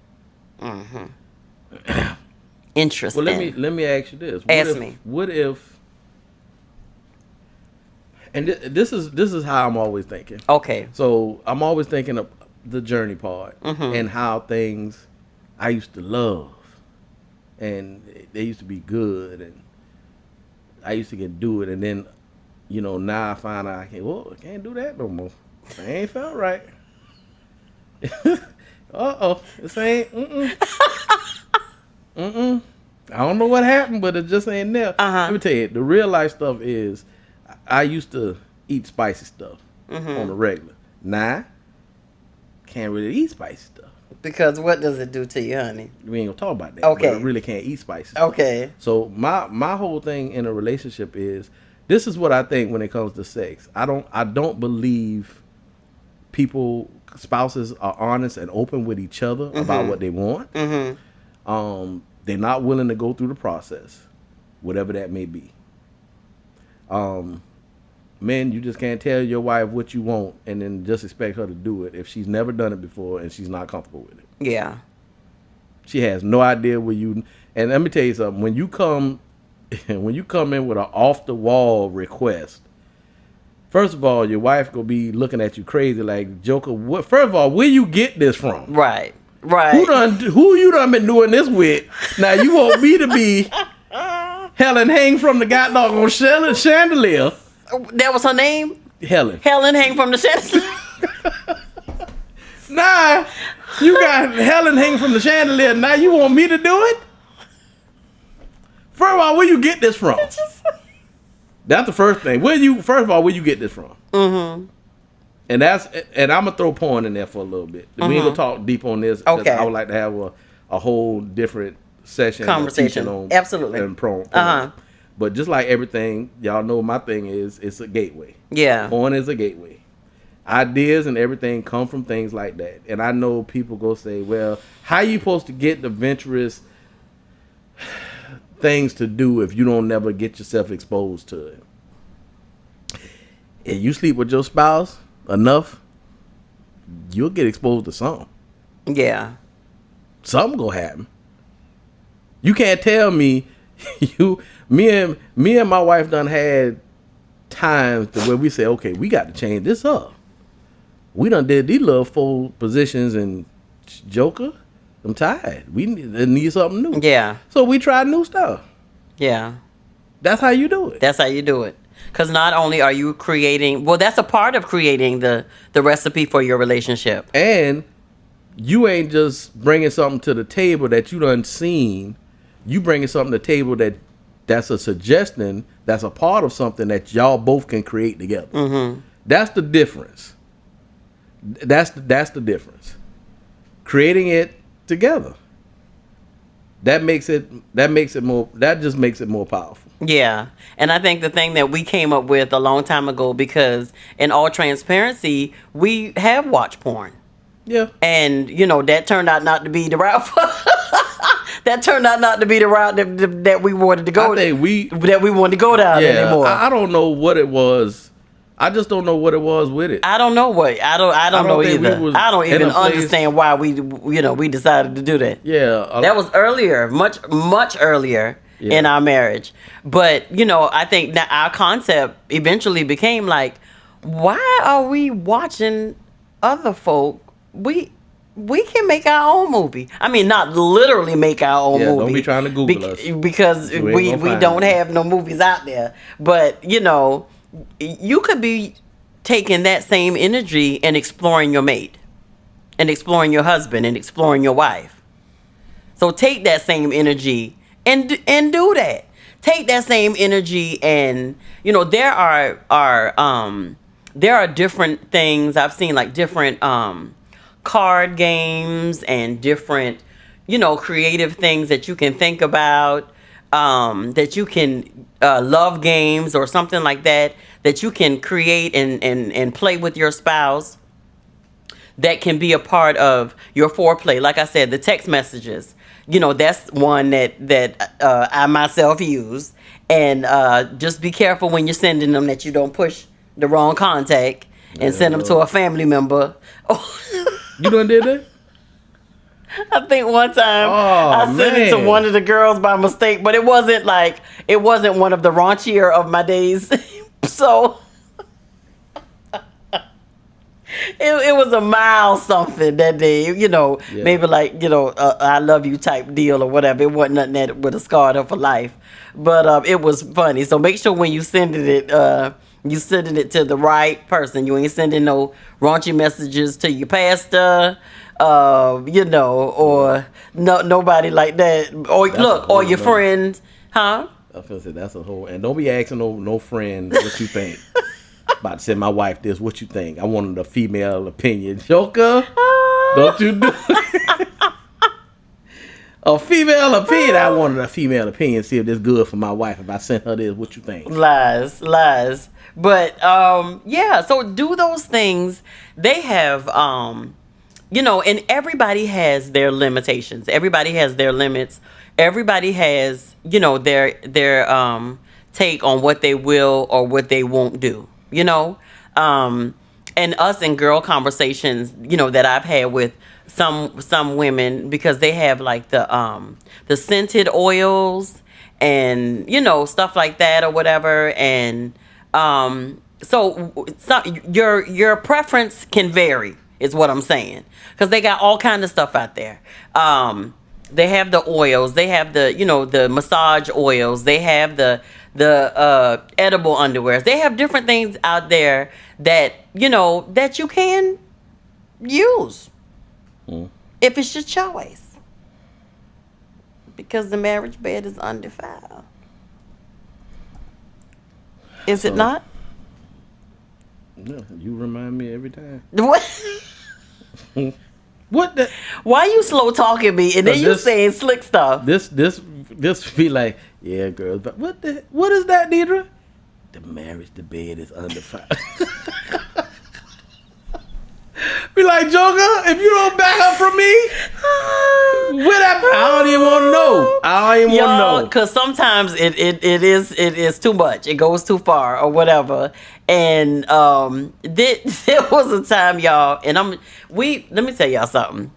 Mm-hmm. Interesting. Well, let me ask you this. What if? And this is how I'm always thinking. Okay. So I'm always thinking of the journey part and how things I used to love, and they used to be good, and I used to do it, and then, you know, now I find out I can't do that no more. I ain't felt right. This ain't. I don't know what happened, but it just ain't there. Let me tell you, the real life stuff is, I used to eat spicy stuff on the regular. Now, can't really eat spicy stuff. Because what does it do to you, honey? We ain't gonna talk about that. Okay. But I really can't eat spicy stuff. Okay. So my whole thing in a relationship is, this is what I think when it comes to sex. I don't believe spouses are honest and open with each other about what they want. They're not willing to go through the process, whatever that may be. Men, you just can't tell your wife what you want and then just expect her to do it if she's never done it before and she's not comfortable with it. Yeah. She has no idea where you. And let me tell you something. When you come in with an off the wall request, first of all, your wife gonna be looking at you crazy like, Joker. What? First of all, where you get this from? Right. Who you done been doing this with? Now you want me to be Helen hang from the goddamn chandelier? That was her name? Helen hang from the chandelier. Nah, you got Helen hanging from the chandelier. Now you want me to do it? First of all, where you get this from? That's the first thing. Where you get this from? And I'm gonna throw porn in there for a little bit. We ain't gonna talk deep on this. Okay. I would like to have a whole different session, conversation on absolutely and porn. But just like everything, y'all know my thing is, it's a gateway. Yeah, porn is a gateway. Ideas and everything come from things like that. And I know people go say, well, how you supposed to get the venturous things to do if you don't never get yourself exposed to it? If you sleep with your spouse enough, you'll get exposed to something. Yeah. Something gonna happen. You can't tell me me and my wife done had times where we say, okay, we got to change this up. We done did these little 4 positions and Joker. I'm tired. We need something new. Yeah. So we tried new stuff. Yeah. That's how you do it. That's how you do it. Because not only are you creating, well, that's a part of creating the recipe for your relationship. And you ain't just bringing something to the table that you done seen. You bringing something to the table that's a suggestion, that's a part of something that y'all both can create together. Mm-hmm. That's the difference. That's the difference. Creating it together. That just makes it more powerful. Yeah. And I think the thing that we came up with a long time ago, because in all transparency, we have watched porn. Yeah. And, that turned out not to be the route. That turned out not to be the route that we wanted to go. That we wanted to go down anymore. I don't know what it was. I just don't know what it was with it. I don't know what. I don't know either. I don't even understand why we decided to do that. Yeah. That was earlier, much earlier in our marriage. But, I think that our concept eventually became like, why are we watching other folk? We can make our own movie. I mean, not literally make our own movie. Don't be trying to Google us. Because we don't have no movies out there. But, you could be taking that same energy and exploring your mate, and exploring your husband, and exploring your wife. So take that same energy and do that. Take that same energy, and there are different things I've seen, like different card games and different creative things that you can think about, that you can love games or something like that you can create and play with your spouse, that can be a part of your foreplay. Like I said, the text messages, that's one that I myself use. And just be careful when you're sending them that you don't push the wrong contact and send them to a family member. You done did that? I think one time I sent it to one of the girls by mistake, but it wasn't one of the raunchier of my days. So it was a mild something that day, maybe like, I love you type deal or whatever. It wasn't nothing that would have scarred her for life, but it was funny. So make sure when you sending it, you sending it to the right person. You ain't sending no raunchy messages to your pastor, or nobody like that. Or your friends, huh? I feel like that's a whole. And don't be asking no friend what you think. About to send my wife this. What you think? I wanted a female opinion. Joker, don't you do it. A female opinion. I wanted a female opinion. See if this good for my wife. If I sent her this, what you think? Lies. But so do those things. They have and everybody has their limitations. Everybody has their limits. Everybody has, their take on what they will or what they won't do, and us in girl conversations, that I've had with some women, because they have like the scented oils and, stuff like that or whatever. And, so your preference can vary is what I'm saying. 'Cause they got all kind of stuff out there. They have the oils, they have the, the massage oils, they have the edible underwears. They have different things out there that, that you can use if it's your choice. Because the marriage bed is undefiled. Is it not? No, you remind me every time. What? What the? Why you slow talking me and then you saying slick stuff? This be like, yeah, girls, but what is that, Deirdra? The marriage, the bed is undefiled. Be like, Joker, if you don't back up from me, I don't even want to know. I don't even want to know. Because sometimes it is too much. It goes too far or whatever. And there was a time, y'all, and let me tell y'all something.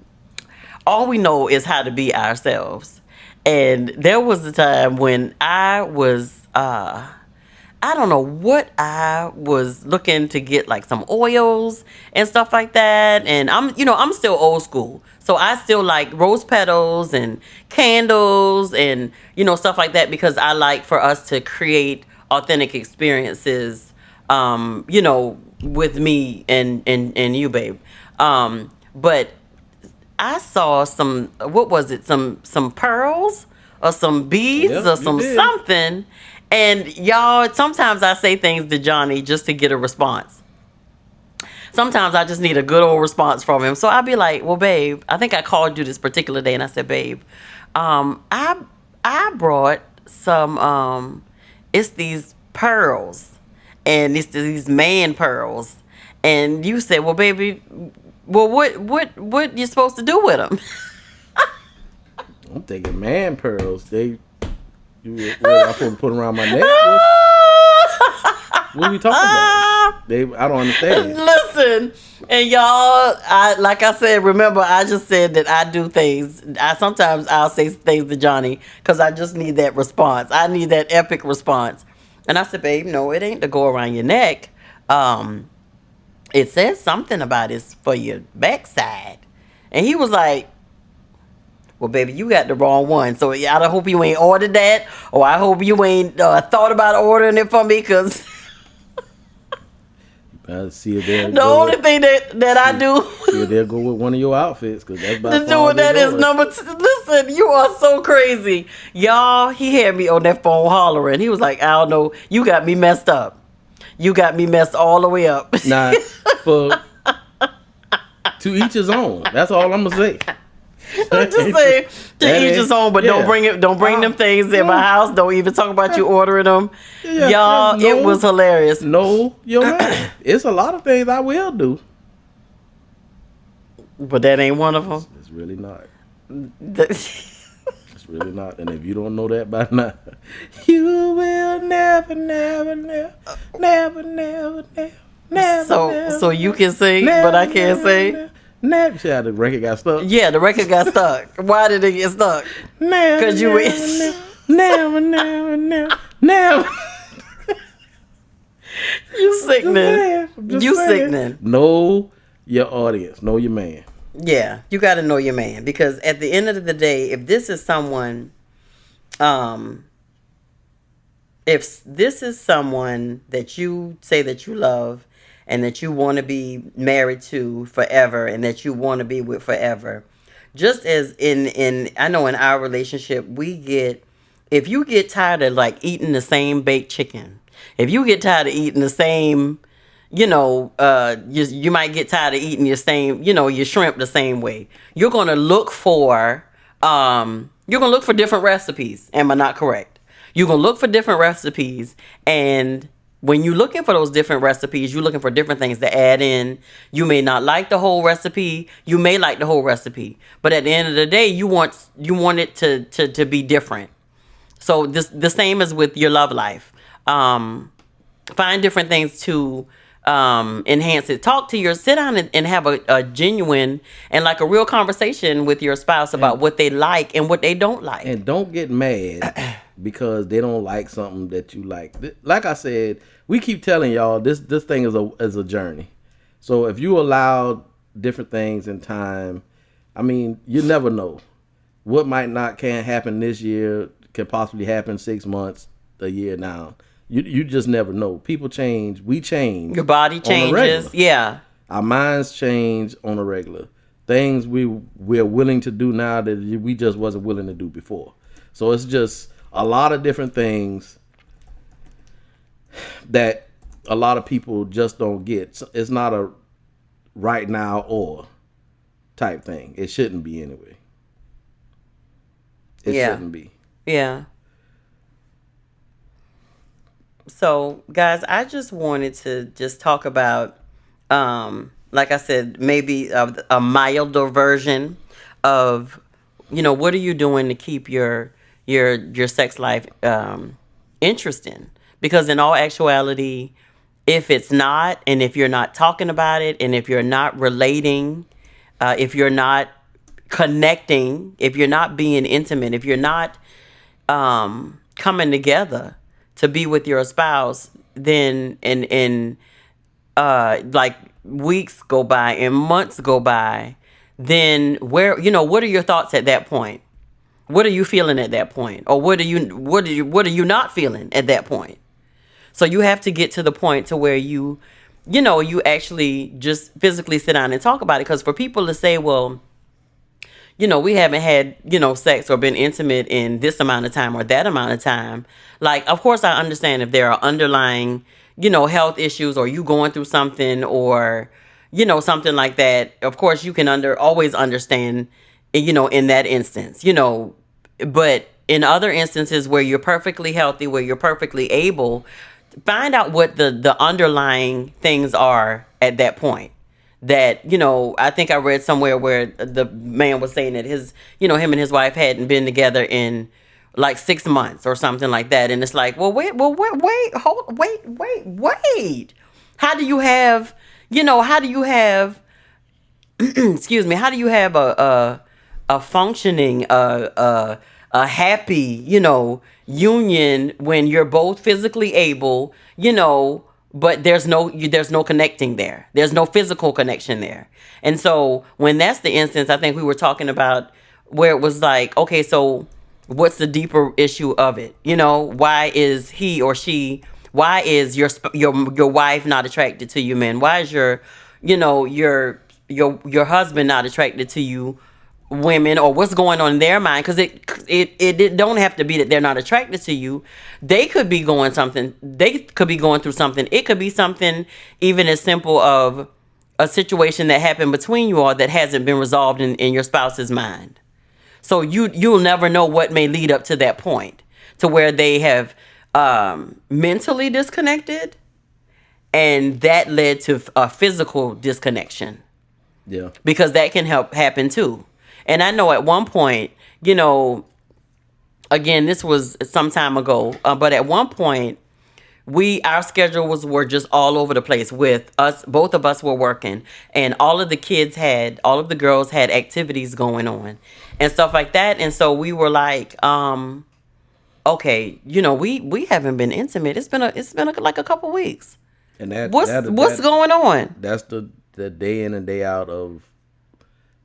All we know is how to be ourselves. And there was a time when I was, I don't know what I was looking to get, like some oils and stuff like that. And I'm still old school. So I still like rose petals and candles and, stuff like that, because I like for us to create authentic experiences, with me and you, babe. But I saw what was it? Some pearls or some beads or some something. And y'all, sometimes I say things to Johnny just to get a response. Sometimes I just need a good old response from him. So I'll be like, well, babe, I think I called you this particular day and I said, babe, I brought some, it's these pearls and it's these man pearls. And you said, well, baby, well, what you supposed to do with them? I'm thinking man pearls. I put them around my neck. What are we talking about? I don't understand. Listen, and y'all, like I said, remember I just said that I do things. Sometimes I'll say things to Johnny because I just need that response. I need that epic response. And I said, babe, no, it ain't to go around your neck. It says something about it's for your backside. And he was like, well, baby, you got the wrong one. So I hope you ain't ordered that. Or I hope you ain't thought about ordering it for me. Because the only thing that I do. See if they'll go with one of your outfits. Because that's about Listen, you are so crazy. Y'all, he had me on that phone hollering. He was like, I don't know. You got me messed up. You got me messed all the way up. Nah, to each his own. That's all I'm going to say. I'm just saying, to each his own, but don't bring them things in my house. Don't even talk about you ordering them. Y'all, it was hilarious. No, you're right. It's a lot of things I will do. But that ain't one of them. It's really not. It's really not. And if you don't know that by now, you will never. So you can sing, but I can't sing. Yeah, the record got stuck. Yeah, the record got stuck. Why did it get stuck? Because you never. You sickening. You sickening. Know your audience. Know your man. Yeah, you got to know your man, because at the end of the day, if this is someone, that you say that you love and that you want to be married to forever and that you want to be with forever, just as I know in our relationship, if you get tired of like eating the same baked chicken, if you get tired of eating the same, you might get tired of eating your same, your shrimp the same way. You're going to look for different recipes. Am I not correct? You're going to look for different recipes, and when you're looking for those different recipes, you're looking for different things to add in. You may not like the whole recipe. You may like the whole recipe. But at the end of the day, you want it to be different. So the same as with your love life. Find different things to enhance it. Sit down and have a genuine and like a real conversation with your spouse about what they like and what they don't like. And don't get mad because they don't like something that you like. Like I said, we keep telling y'all this thing is a journey. So if you allow different things in time, I mean, you never know. What can't happen this year can possibly happen 6 months, a year now. You just never know. People change. We change. Your body changes. Yeah. Our minds change on a regular. Things we're willing to do now that we just wasn't willing to do before. So it's just a lot of different things that a lot of people just don't get. It's not a right now or type thing. It shouldn't be anyway. It shouldn't be. Yeah. So, guys, I just wanted to just talk about, like I said, maybe a milder version of, what are you doing to keep your sex life interesting? Because in all actuality, if it's not, and if you're not talking about it, and if you're not relating, if you're not connecting, if you're not being intimate, if you're not coming together to be with your spouse, then and like weeks go by and months go by, then what are your thoughts at that point? What are you feeling at that point? Or what are you not feeling at that point? So you have to get to the point to where you actually just physically sit down and talk about it. Because for people to say, well, we haven't had, sex or been intimate in this amount of time or that amount of time. Like, of course, I understand if there are underlying, health issues, or you going through something, or, something like that. Of course, you can always understand, in that instance, but in other instances where you're perfectly healthy, where you're perfectly able, find out what the underlying things are at that point. That, I think I read somewhere where the man was saying that him and his wife hadn't been together in like 6 months or something like that. And it's like, wait. How do you have, excuse me, how do you have a functioning, a happy, union when you're both physically able, but there's no connecting there. There's no physical connection there. And so when that's the instance, I think we were talking about where it was like, okay, so what's the deeper issue of it? Why is he or she, why is your wife not attracted to you, men? Why is your husband not attracted to you, women? Or what's going on in their mind? Because it don't have to be that they're not attracted to you. They could be going through something. It could be something even as simple of a situation that happened between you all that hasn't been resolved in your spouse's mind. So you'll never know what may lead up to that point, to where they have mentally disconnected, and that led to a physical disconnection. Yeah, because that can happen too. And I know at one point, again, this was some time ago, but at one point, our schedules were just all over the place with us. Both of us were working, and all of the girls had activities going on and stuff like that. And so we were like, okay, we haven't been intimate. It's been like a couple weeks. And what's going on? That's the day in and day out of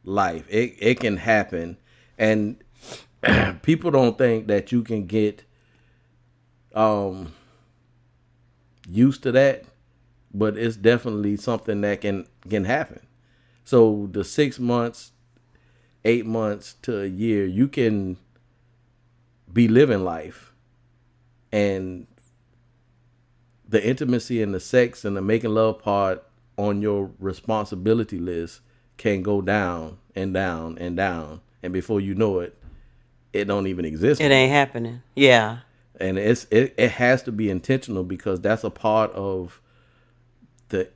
life. It can happen, and people don't think that you can get used to that, but it's definitely something that can happen. So the 6 months, 8 months to a year, you can be living life, and the intimacy and the sex and the making love part on your responsibility list can go down and down and down, and before you know it, it don't even exist. It ain't happening. Yeah. And it has to be intentional, because that's a part of the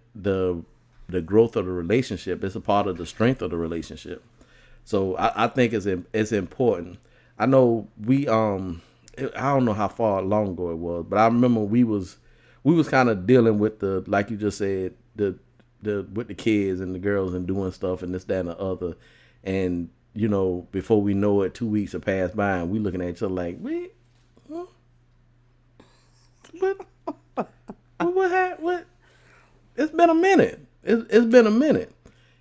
growth of the relationship. It's a part of the strength of the relationship. So I think it's important. I know I don't know how far long ago it was, but I remember we was kind of dealing with the, like you just said, with the kids and the girls and doing stuff and this, that, and the other. And, before we know it, 2 weeks have passed by and we looking at each other like, wait, what? It's been a minute. It's been a minute.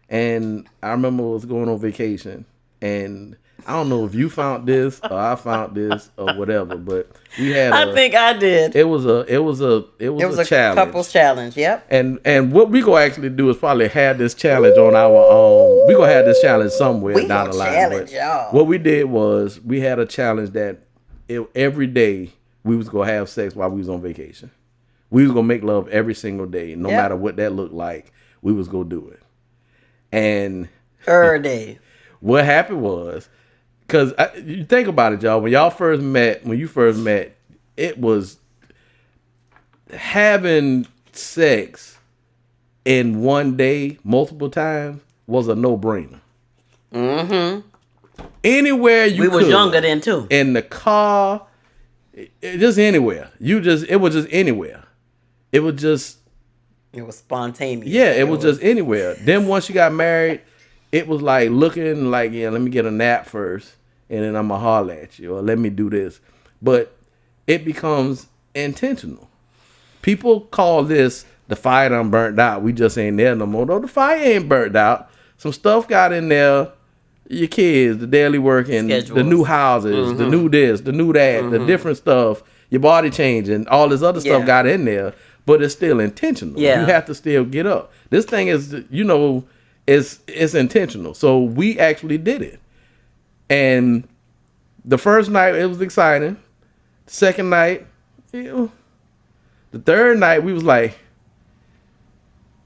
And I remember I was going on vacation, and I don't know if you found this or I found this or whatever, but we had. I think I did. It was a challenge. Couples challenge. Yep. And what we gonna actually do is probably have this challenge on our own. We gonna have this challenge somewhere down the line. But y'all. What we did was we had a challenge that every day we was gonna have sex while we was on vacation. We was gonna make love every single day, no matter what that looked like. We was gonna do it. And every day. What happened was, because you think about it, y'all. When you first met, it was having sex in one day multiple times was a no-brainer. Mm-hmm. Anywhere you could. We was younger then too. In the car, just anywhere. It was just anywhere. It was spontaneous. Yeah, it was just anywhere. Then once you got married, it was like looking like, yeah, let me get a nap first, and then I'm gonna holler at you, or let me do this. But it becomes intentional. People call this the fire done burnt out. We just ain't there no more. No, the fire ain't burnt out. Some stuff got in there. Your kids, the daily work, and the new houses, the new this, the new that, the different stuff, your body changing, all this other stuff got in there, but it's still intentional. You have to still get up. This thing is, it's intentional. So we actually did it. And the first night, it was exciting. The second night, the third night, we was like,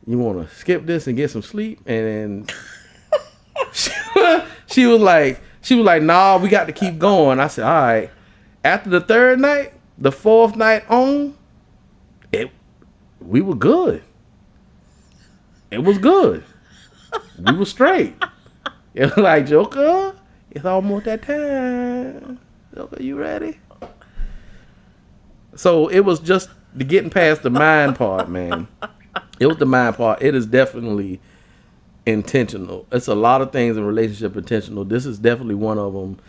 you want to skip this and get some sleep? And she was like, nah, we got to keep going. I said, all right. After the third night, the fourth night on, we were good. It was good. We were straight. It was like, Joker, it's almost that time. Joker, you ready? So it was just the getting past the mind part, man. It was the mind part. It is definitely intentional. It's a lot of things in relationship intentional. This is definitely one of them.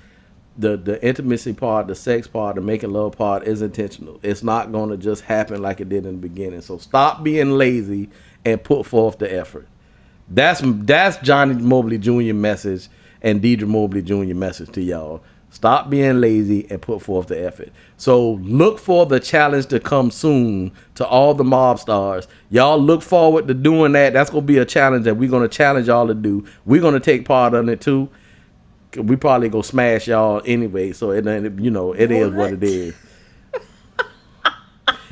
The intimacy part, the sex part, the making love part is intentional. It's not going to just happen like it did in the beginning. So stop being lazy and put forth the effort. That's Johnny Mobley Jr. message and Deirdra Mobley Jr. message to y'all. Stop being lazy and put forth the effort. So look for the challenge to come soon to all the mob stars. Y'all look forward to doing that. That's going to be a challenge that we're going to challenge y'all to do. We're going to take part in it too. We probably go smash y'all anyway. So it is what it is.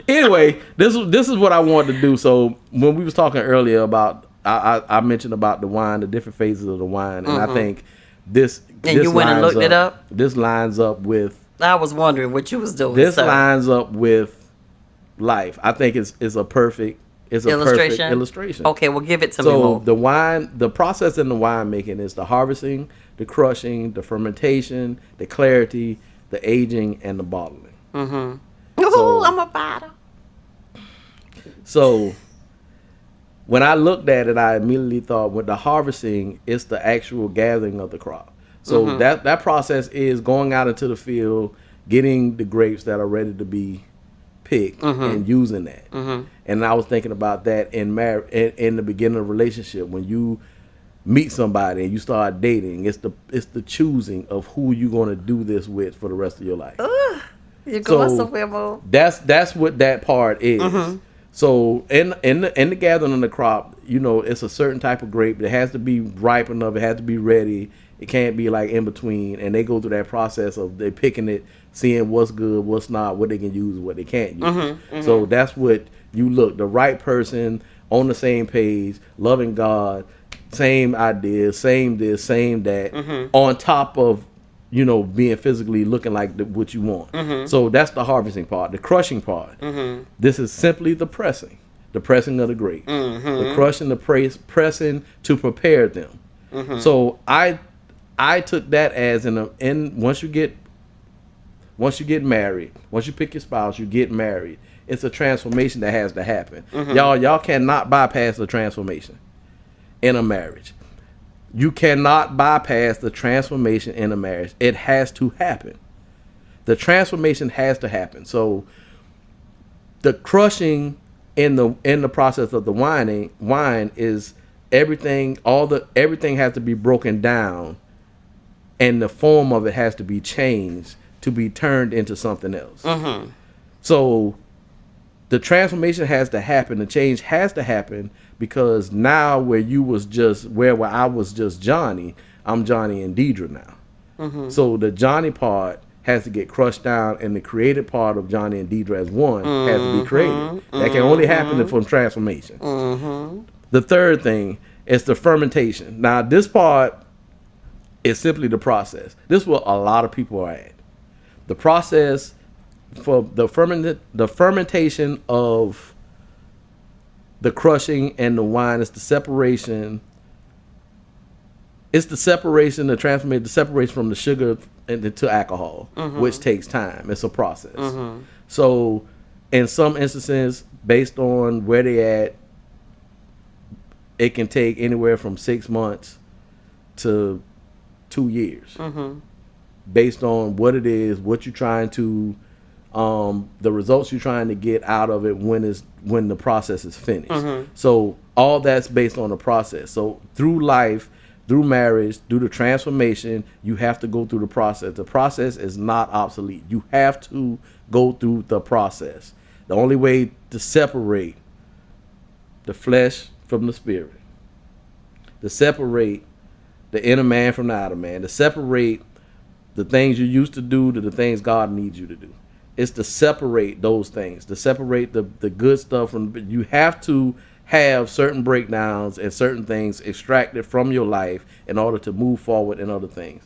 Anyway, this is what I wanted to do. So when we was talking earlier about, I mentioned about the wine, the different phases of the wine, and I think this. And you went and looked it up? This lines up with... I was wondering what you was doing. This lines up with life. I think it's a perfect illustration. Okay, well, give it to me. So the process in the wine making is the harvesting, the crushing, the fermentation, the clarity, the aging, and the bottling. So, I'm a bottle. So when I looked at it, I immediately thought with the harvesting, it's the actual gathering of the crop. So that process is going out into the field, getting the grapes that are ready to be picked and using that. And I was thinking about that in the beginning of a relationship. When you meet somebody and you start dating, it's the choosing of who you're going to do this with for the rest of your life. You're going somewhere, Mo. That's what that part is. So in the gathering of the crop, it's a certain type of grape. It has to be ripe enough. It has to be ready. It can't be like in between. And they go through that process of they picking it, seeing what's good, what's not, what they can use, what they can't use. So that's what you look. The right person on the same page, loving God, same ideas, same this, same that, on top of, being physically looking like what you want. So that's the harvesting part. The crushing part. This is simply the pressing of the grape. The crushing, the pressing to prepare them. So I took that as once you get married, once you pick your spouse, you get married. It's a transformation that has to happen. Y'all cannot bypass the transformation in a marriage. You cannot bypass the transformation in a marriage. It has to happen. The transformation has to happen. So the crushing in the process of the wine is everything. Everything has to be broken down, and the form of it has to be changed to be turned into something else. So the transformation has to happen. The change has to happen because now where I was just Johnny, I'm Johnny and Deirdra now. So the Johnny part has to get crushed down, and the created part of Johnny and Deirdra as one has to be created. That can only happen from transformation. The third thing is the fermentation. Now this part is simply the process. This is what a lot of people are at. The process for the fermentation of the crushing and the wine is the separation. It's the separation, the transformation, the separation from the sugar to alcohol, which takes time. It's a process. So in some instances, based on where they at, it can take anywhere from 6 months to 2 years, based on what it is, what you're trying to, the results you're trying to get out of it when the process is finished. So all that's based on the process. So through life, through marriage, through the transformation, you have to go through the process. The process is not obsolete. You have to go through the process. The only way to separate the flesh from the spirit, to separate the inner man from the outer man, to separate the things you used to do to the things God needs you to do. It's to separate those things, to separate the good stuff from. You have to have certain breakdowns and certain things extracted from your life in order to move forward in other things.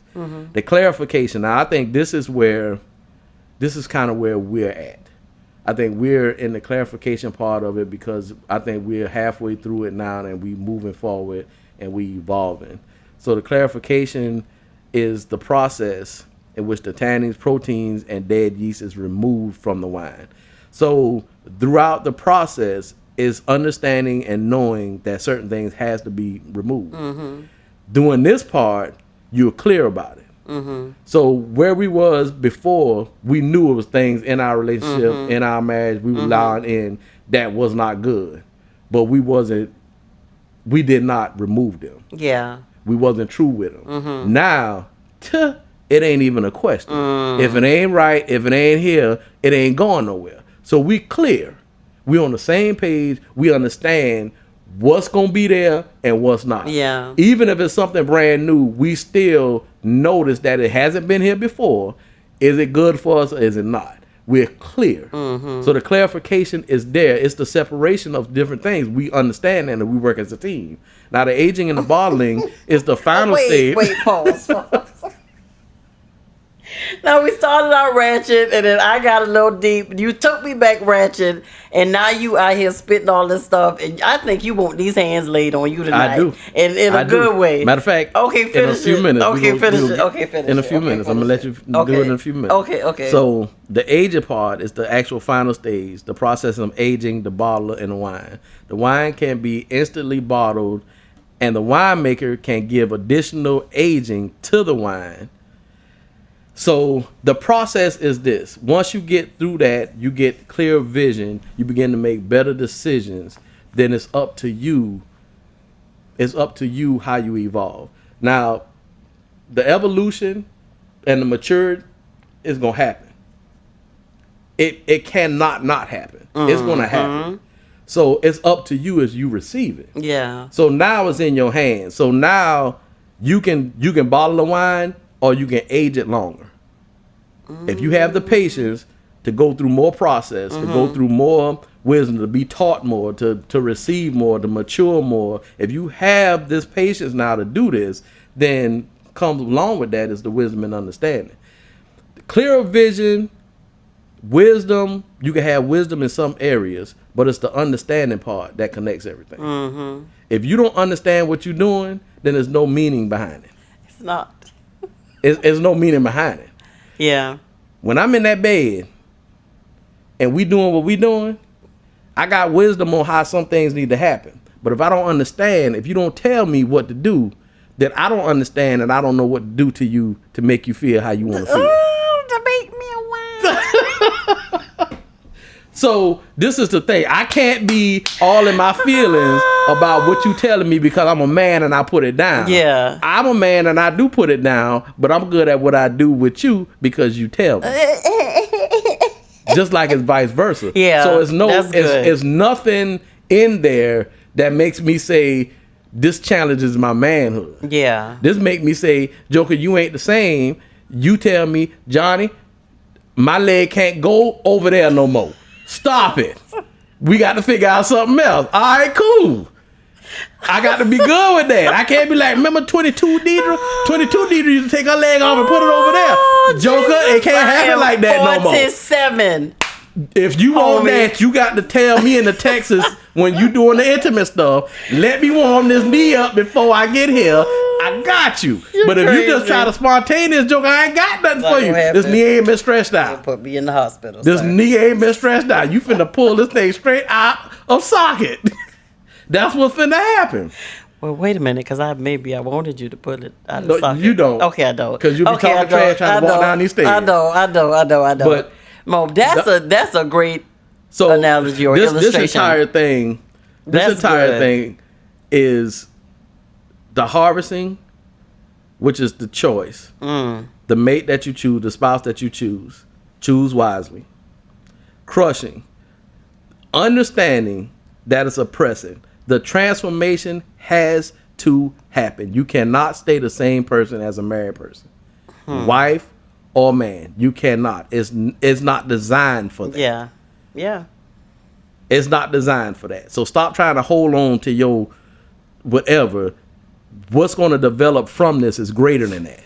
The clarification. Now, I think this is kind of where we're at. I think we're in the clarification part of it because I think we're halfway through it now and we moving forward and we evolving. So the clarification is the process in which the tannins, proteins, and dead yeast is removed from the wine. So throughout the process is understanding and knowing that certain things has to be removed. Doing this part, you're clear about it. So where we was before, we knew it was things in our relationship, in our marriage, we were allowing in that was not good, but we did not remove them. Yeah. We wasn't true with them. Now, it ain't even a question. If it ain't right, if it ain't here, it ain't going nowhere. So we clear. We on the same page. We understand what's going to be there and what's not. Yeah. Even if it's something brand new, we still notice that it hasn't been here before. Is it good for us or is it not? We're clear. So the clarification is there. It's the separation of different things. We understand that and we work as a team. Now the aging and the bottling is the final stage. Pause. Now we started out ratchet, and then I got a little deep. You took me back ratchet, and now you out here spitting all this stuff. And I think you want these hands laid on you tonight. I do. In a good way. Matter of fact, okay, finish in a few minutes. Okay, finish it. Okay, finish it. In a few minutes. I'm going to let you do it in a few minutes. Okay. So the aging part is the actual final stage, the process of aging the bottler and the wine. The wine can be instantly bottled, and the winemaker can give additional aging to the wine. So the process is this. Once you get through that, you get clear vision, you begin to make better decisions, then it's up to you. It's up to you how you evolve. Now, the evolution and the maturity is going to happen. It cannot not happen. It's going to happen. So it's up to you as you receive it. Yeah. So now it's in your hands. So now you can bottle the wine or you can age it longer. If you have the patience to go through more process, to go through more wisdom, to be taught more, to receive more, to mature more, if you have this patience now to do this, then comes along with that is the wisdom and understanding. The clearer vision, wisdom, you can have wisdom in some areas, but it's the understanding part that connects everything. If you don't understand what you're doing, then there's no meaning behind it. It's not. There's no meaning behind it. Yeah. When I'm in that bed and we doing what we doing, I got wisdom on how some things need to happen. But if I don't understand, if you don't tell me what to do, then I don't understand and I don't know what to do to you to make you feel how you want to feel. To make me a wine. So this is the thing. I can't be all in my feelings about what you telling me because I'm a man and I put it down. Yeah. I'm a man and I do put it down, but I'm good at what I do with you because you tell me. Just like it's vice versa. Yeah. So it's nothing in there that makes me say this challenges my manhood. Yeah. This make me say, Joker, you ain't the same. You tell me, Johnny, my leg can't go over there no more. Stop it. We got to figure out something else. All right, cool. I got to be good with that. I can't be like, remember 22 Deirdra? 22 Deirdra used to take her leg off and put it over there. Joker, it can't happen like that no more. 47. If you want that, you got to tell me in the Texas when you doing the intimate stuff, let me warm this knee up before I get here. I got you. But if you just try to spontaneous joke, I ain't got nothing for you. This knee ain't been stretched out. Put me in the hospital. This knee ain't been stretched out. You finna pull this thing straight out of socket. That's what's finna happen. Well, wait a minute, because I wanted you to put it out of No, socket. you don't. Okay, I don't. Because you be talking trash trying to walk down these stairs. I know. But Mo, that's a great analogy or illustration. This entire thing is the harvesting, which is the choice. The mate that you choose, the spouse that you choose wisely. Crushing, understanding that it's oppressive. The transformation has to happen. You cannot stay the same person as a married person, wife or man. You cannot. It's not designed for that. Yeah. It's not designed for that. So stop trying to hold on to your whatever. What's going to develop from this is greater than that.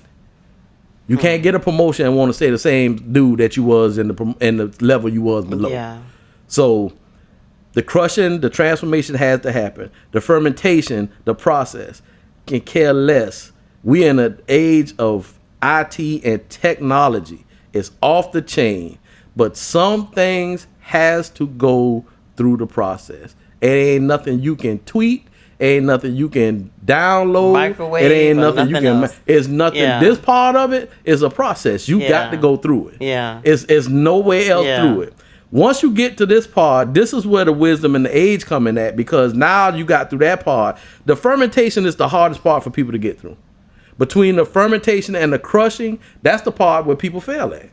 You can't get a promotion and want to stay the same dude that you was in the level you was below. Yeah. So the crushing, the transformation has to happen. The fermentation, the process, can care less. We in an age of IT and technology. It's off the chain. But some things has to go through the process. It ain't nothing you can tweet. Ain't nothing you can download. Microwave. It ain't nothing you can. It's nothing. Yeah. This part of it is a process. You got to go through it. Yeah. It's nowhere else through it. Once you get to this part, this is where the wisdom and the age come in at, because now you got through that part. The fermentation is the hardest part for people to get through. Between the fermentation and the crushing, that's the part where people fail at.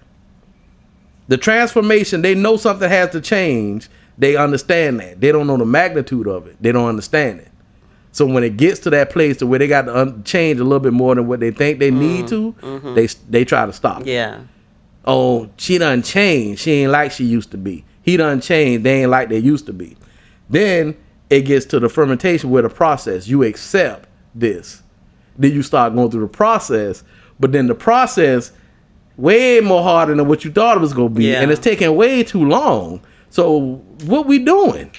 The transformation, they know something has to change. They understand that. They don't know the magnitude of it. They don't understand it. So when it gets to that place to where they got to change a little bit more than what they think they need to, they try to stop. Yeah. Oh, she done changed. She ain't like she used to be. He done changed. They ain't like they used to be. Then it gets to the fermentation where the process. You accept this. Then you start going through the process. But then the process way more harder than what you thought it was going to be. Yeah. And it's taking way too long. So what we doing?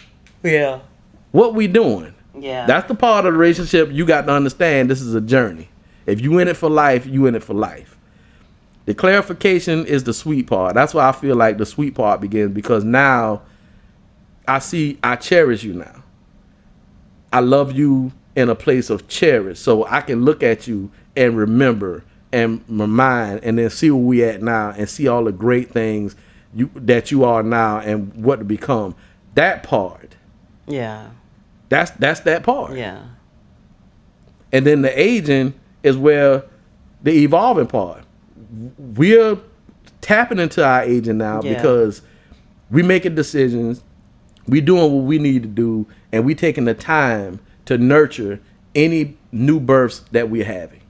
Yeah. What we doing? Yeah. That's the part of the relationship you got to understand. This is a journey. If you in it for life, you in it for life. The clarification is the sweet part. That's why I feel like the sweet part begins, because now I cherish you now. I love you in a place of cherish. So I can look at you and remember and remind, and then see where we at now and see all the great things that you are now and what to become. That part. Yeah. That's that part. Yeah. And then the aging is where the evolving part. We're tapping into our aging now because we making decisions, we doing what we need to do, and we taking the time to nurture any new births that we're having.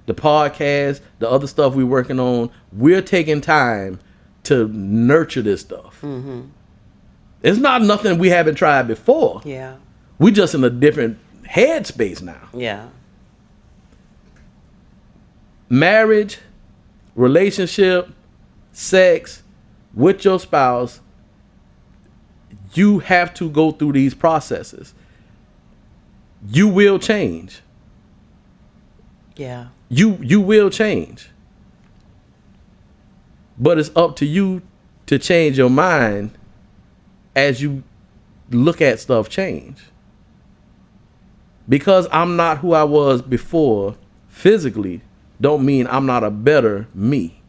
The podcast, the other stuff we're working on, we're taking time to nurture this stuff. Mm-hmm. It's not nothing we haven't tried before. Yeah. We just in a different headspace now. Yeah. Marriage, relationship, sex with your spouse, you have to go through these processes. You will change. Yeah. You will change. But it's up to you to change your mind as you look at stuff change. Because I'm not who I was before physically, don't mean I'm not a better me.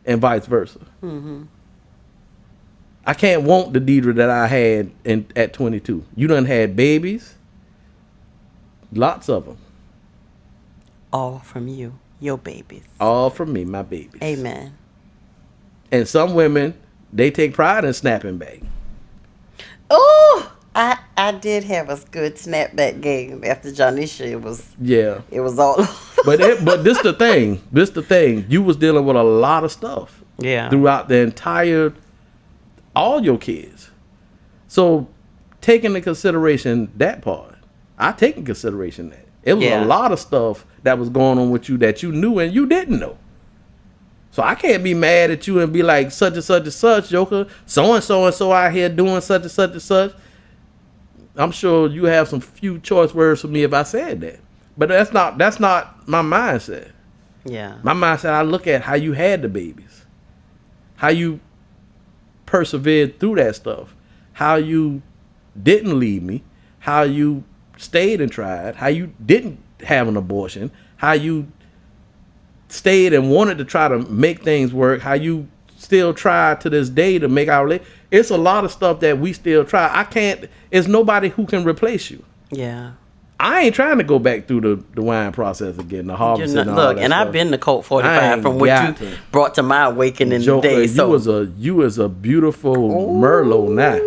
And vice versa. Mm-hmm. I can't want the Deirdra that I had at 22. You done had babies. Lots of them. All from you. Your babies. All from me, my babies. Amen. And some women, they take pride in snapping back. Oh, I did have a good snapback game after Johnnie. It was all. but this the thing. You was dealing with a lot of stuff. Yeah. Throughout the entire, all your kids. So taking into consideration that part, I take in consideration that it was a lot of stuff that was going on with you that you knew and you didn't know. So I can't be mad at you and be like such and such and such, Joker. So and so out here doing such and such and such. I'm sure you have some few choice words for me if I said that. But that's not my mindset. Yeah. My mindset, I look at how you had the babies. How you persevered through that stuff. How you didn't leave me. How you stayed and tried, how you didn't have an abortion, how you stayed and wanted to try to make things work, how you still try to this day to make our it's a lot of stuff that we still try. It's nobody who can replace you. Yeah. I ain't trying to go back through the wine process again, the harvest and all that stuff. I've been to Colt45 from what you brought to my awakening today. So you was a beautiful Merlot now.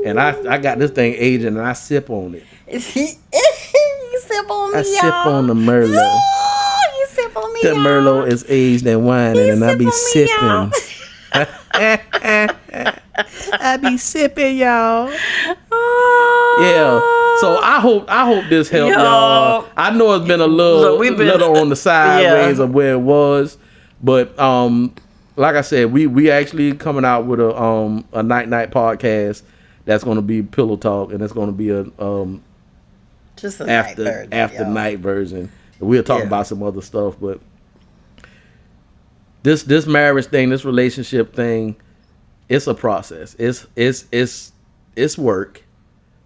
And I got this thing aging and I sip on it. You sip on me, I sip on the Merlot. You sip on me, the Merlot is aged in wine and I be sipping. I be sipping, y'all. Yeah. So I hope this helped y'all. I know it's been a little on the sideways of where it was, but like I said, we actually coming out with a night podcast that's going to be pillow talk, and it's going to be a just a after night version. We'll talk about some other stuff, but this marriage thing, this relationship thing, it's a process. It's work,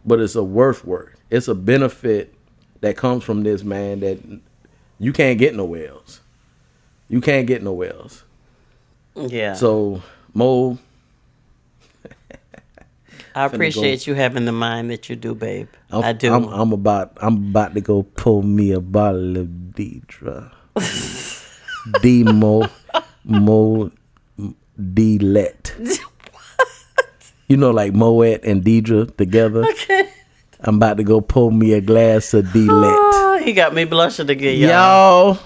but it's a worth work. It's a benefit that comes from this, man, that you can't get nowhere else. You can't get nowhere else. Yeah. So, Mo, I appreciate you having the mind that you do, babe. I do. I'm about to go pull me a bottle of Deirdra. Mo D-let. You know, like Moet and Deirdra together. Okay. I'm about to go pull me a glass of D-let. Oh, he got me blushing again, y'all.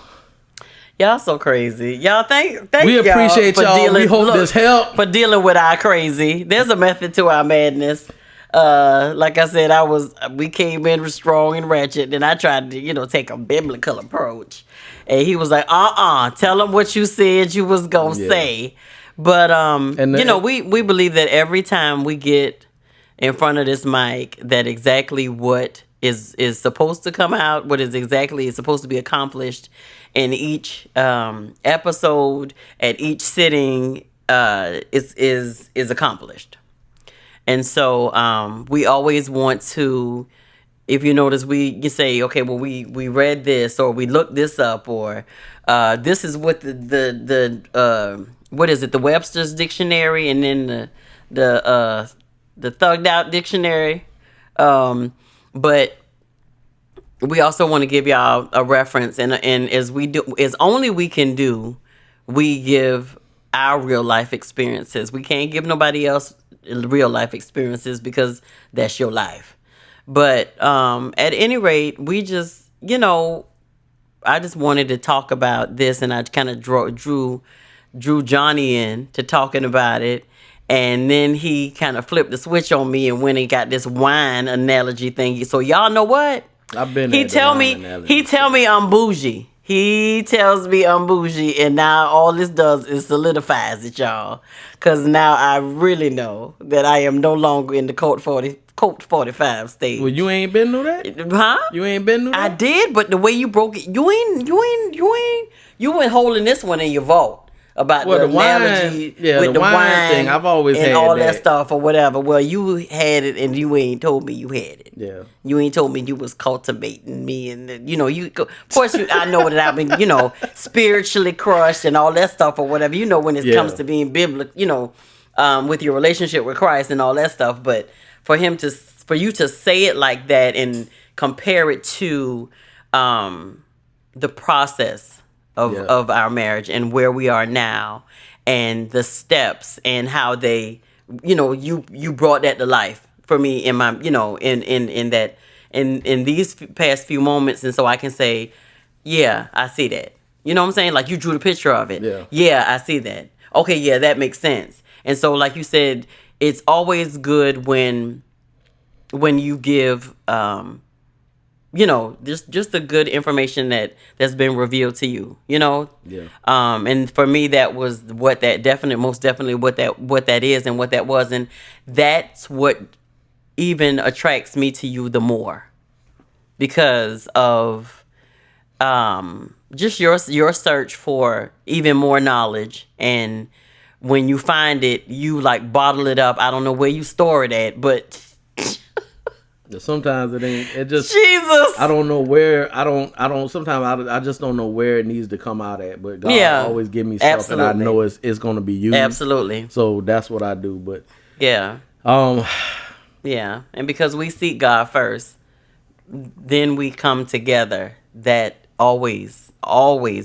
Y'all so crazy. Y'all thank we appreciate y'all. We hope this helped. For dealing with our crazy. There's a method to our madness. Like I said, we came in strong and ratchet, and I tried to, take a biblical approach. And he was like, tell them what you said you was gonna say. But we believe that every time we get in front of this mic, that exactly what is supposed to come out, what is supposed to be accomplished in each episode, at each sitting, is accomplished. And so we always want to, if you notice, you say, okay, well, we read this, or we looked this up, or this is what the what is it, the Webster's Dictionary, and then the Thugged Out Dictionary. But we also want to give y'all a reference, and as only we can do, we give our real life experiences. We can't give nobody else real life experiences because that's your life. But at any rate, we just, I just wanted to talk about this, and I kind of drew Johnny in to talking about it. And then he kind of flipped the switch on me and went and got this wine analogy thing. So y'all know what? I've been. He tell me I'm bougie. He tells me I'm bougie, and now all this does is solidifies it, y'all. Because now I really know that I am no longer in the Colt45 stage. Well, you ain't been through that? Huh? You ain't been through that? I did, but the way you broke it, you went holding this one in your vault. About the analogy with the wine thing. I've always and had all that stuff or whatever. Well, you had it, and you ain't told me you had it. Yeah, you ain't told me you was cultivating me, and of course, I know that I've been, spiritually crushed and all that stuff or whatever. When it comes to being biblical, with your relationship with Christ and all that stuff. But for you to say it like that and compare it to the process of our marriage and where we are now and the steps and how they, you brought that to life for me in my, in these past few moments. And so I can say, yeah, I see that. You know what I'm saying? Like you drew the picture of it. Yeah, I see that. Okay. Yeah, that makes sense. And so, like you said, it's always good when you give, just the good information that's been revealed to you, Yeah. And for me, that was most definitely what that is and what that was. And that's what even attracts me to you the more because of just your search for even more knowledge. And when you find it, you like bottle it up. I don't know where you store it at, but Sometimes it ain't. It just Jesus. I don't know where. I don't. Sometimes I just don't know where it needs to come out at. But God always give me stuff, and I know it's going to be used. Absolutely. So that's what I do. But yeah. Yeah, and because we seek God first, then we come together. That always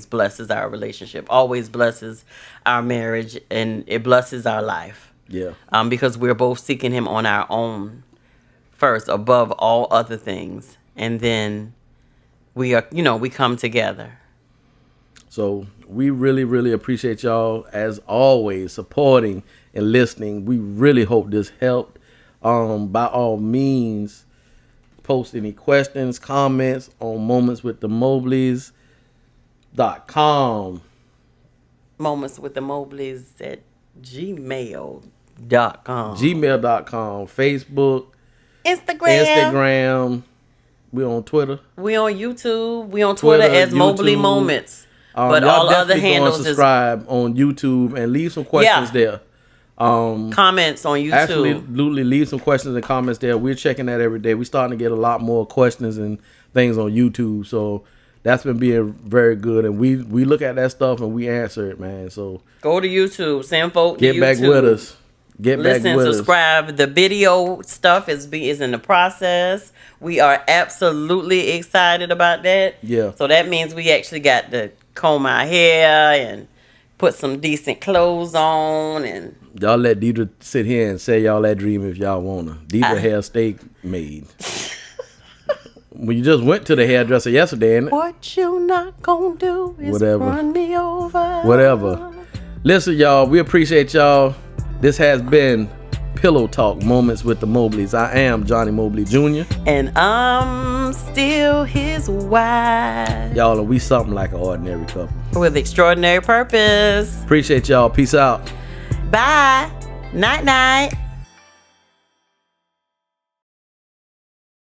blesses our relationship. Always blesses our marriage, and it blesses our life. Yeah. Because we're both seeking Him on our own. First, above all other things, and then we come together. So we really, really appreciate y'all as always supporting and listening. We really hope this helped. By all means, post any questions, comments on momentswiththemobleys.com. Momentswiththemobleys at gmail.com. Gmail.com, Facebook. Instagram. We on Twitter. We on YouTube. We on Twitter as Mobley Moments. But all other handles subscribe on YouTube and leave some questions there. Comments on YouTube. Absolutely, leave some questions and comments there. We're checking that every day. We're starting to get a lot more questions and things on YouTube. So that's been being very good. And we look at that stuff and we answer it, man. So go to YouTube. Send folk get back with us. Listen, subscribe. The video stuff is in the process. We are absolutely excited about that. Yeah. So that means we actually got to comb our hair and put some decent clothes on. And y'all let Deirdra sit here and say y'all that dream if y'all wanna. Deirdra hair steak made. When you just went to the hairdresser yesterday, and what you not gonna do is run me over. Whatever. Listen, y'all, we appreciate y'all. This has been Pillow Talk Moments with the Mobleys. I am Johnny Mobley Jr. And I'm still his wife. Y'all, are we something like an ordinary couple with extraordinary purpose. Appreciate y'all. Peace out. Bye. Night night.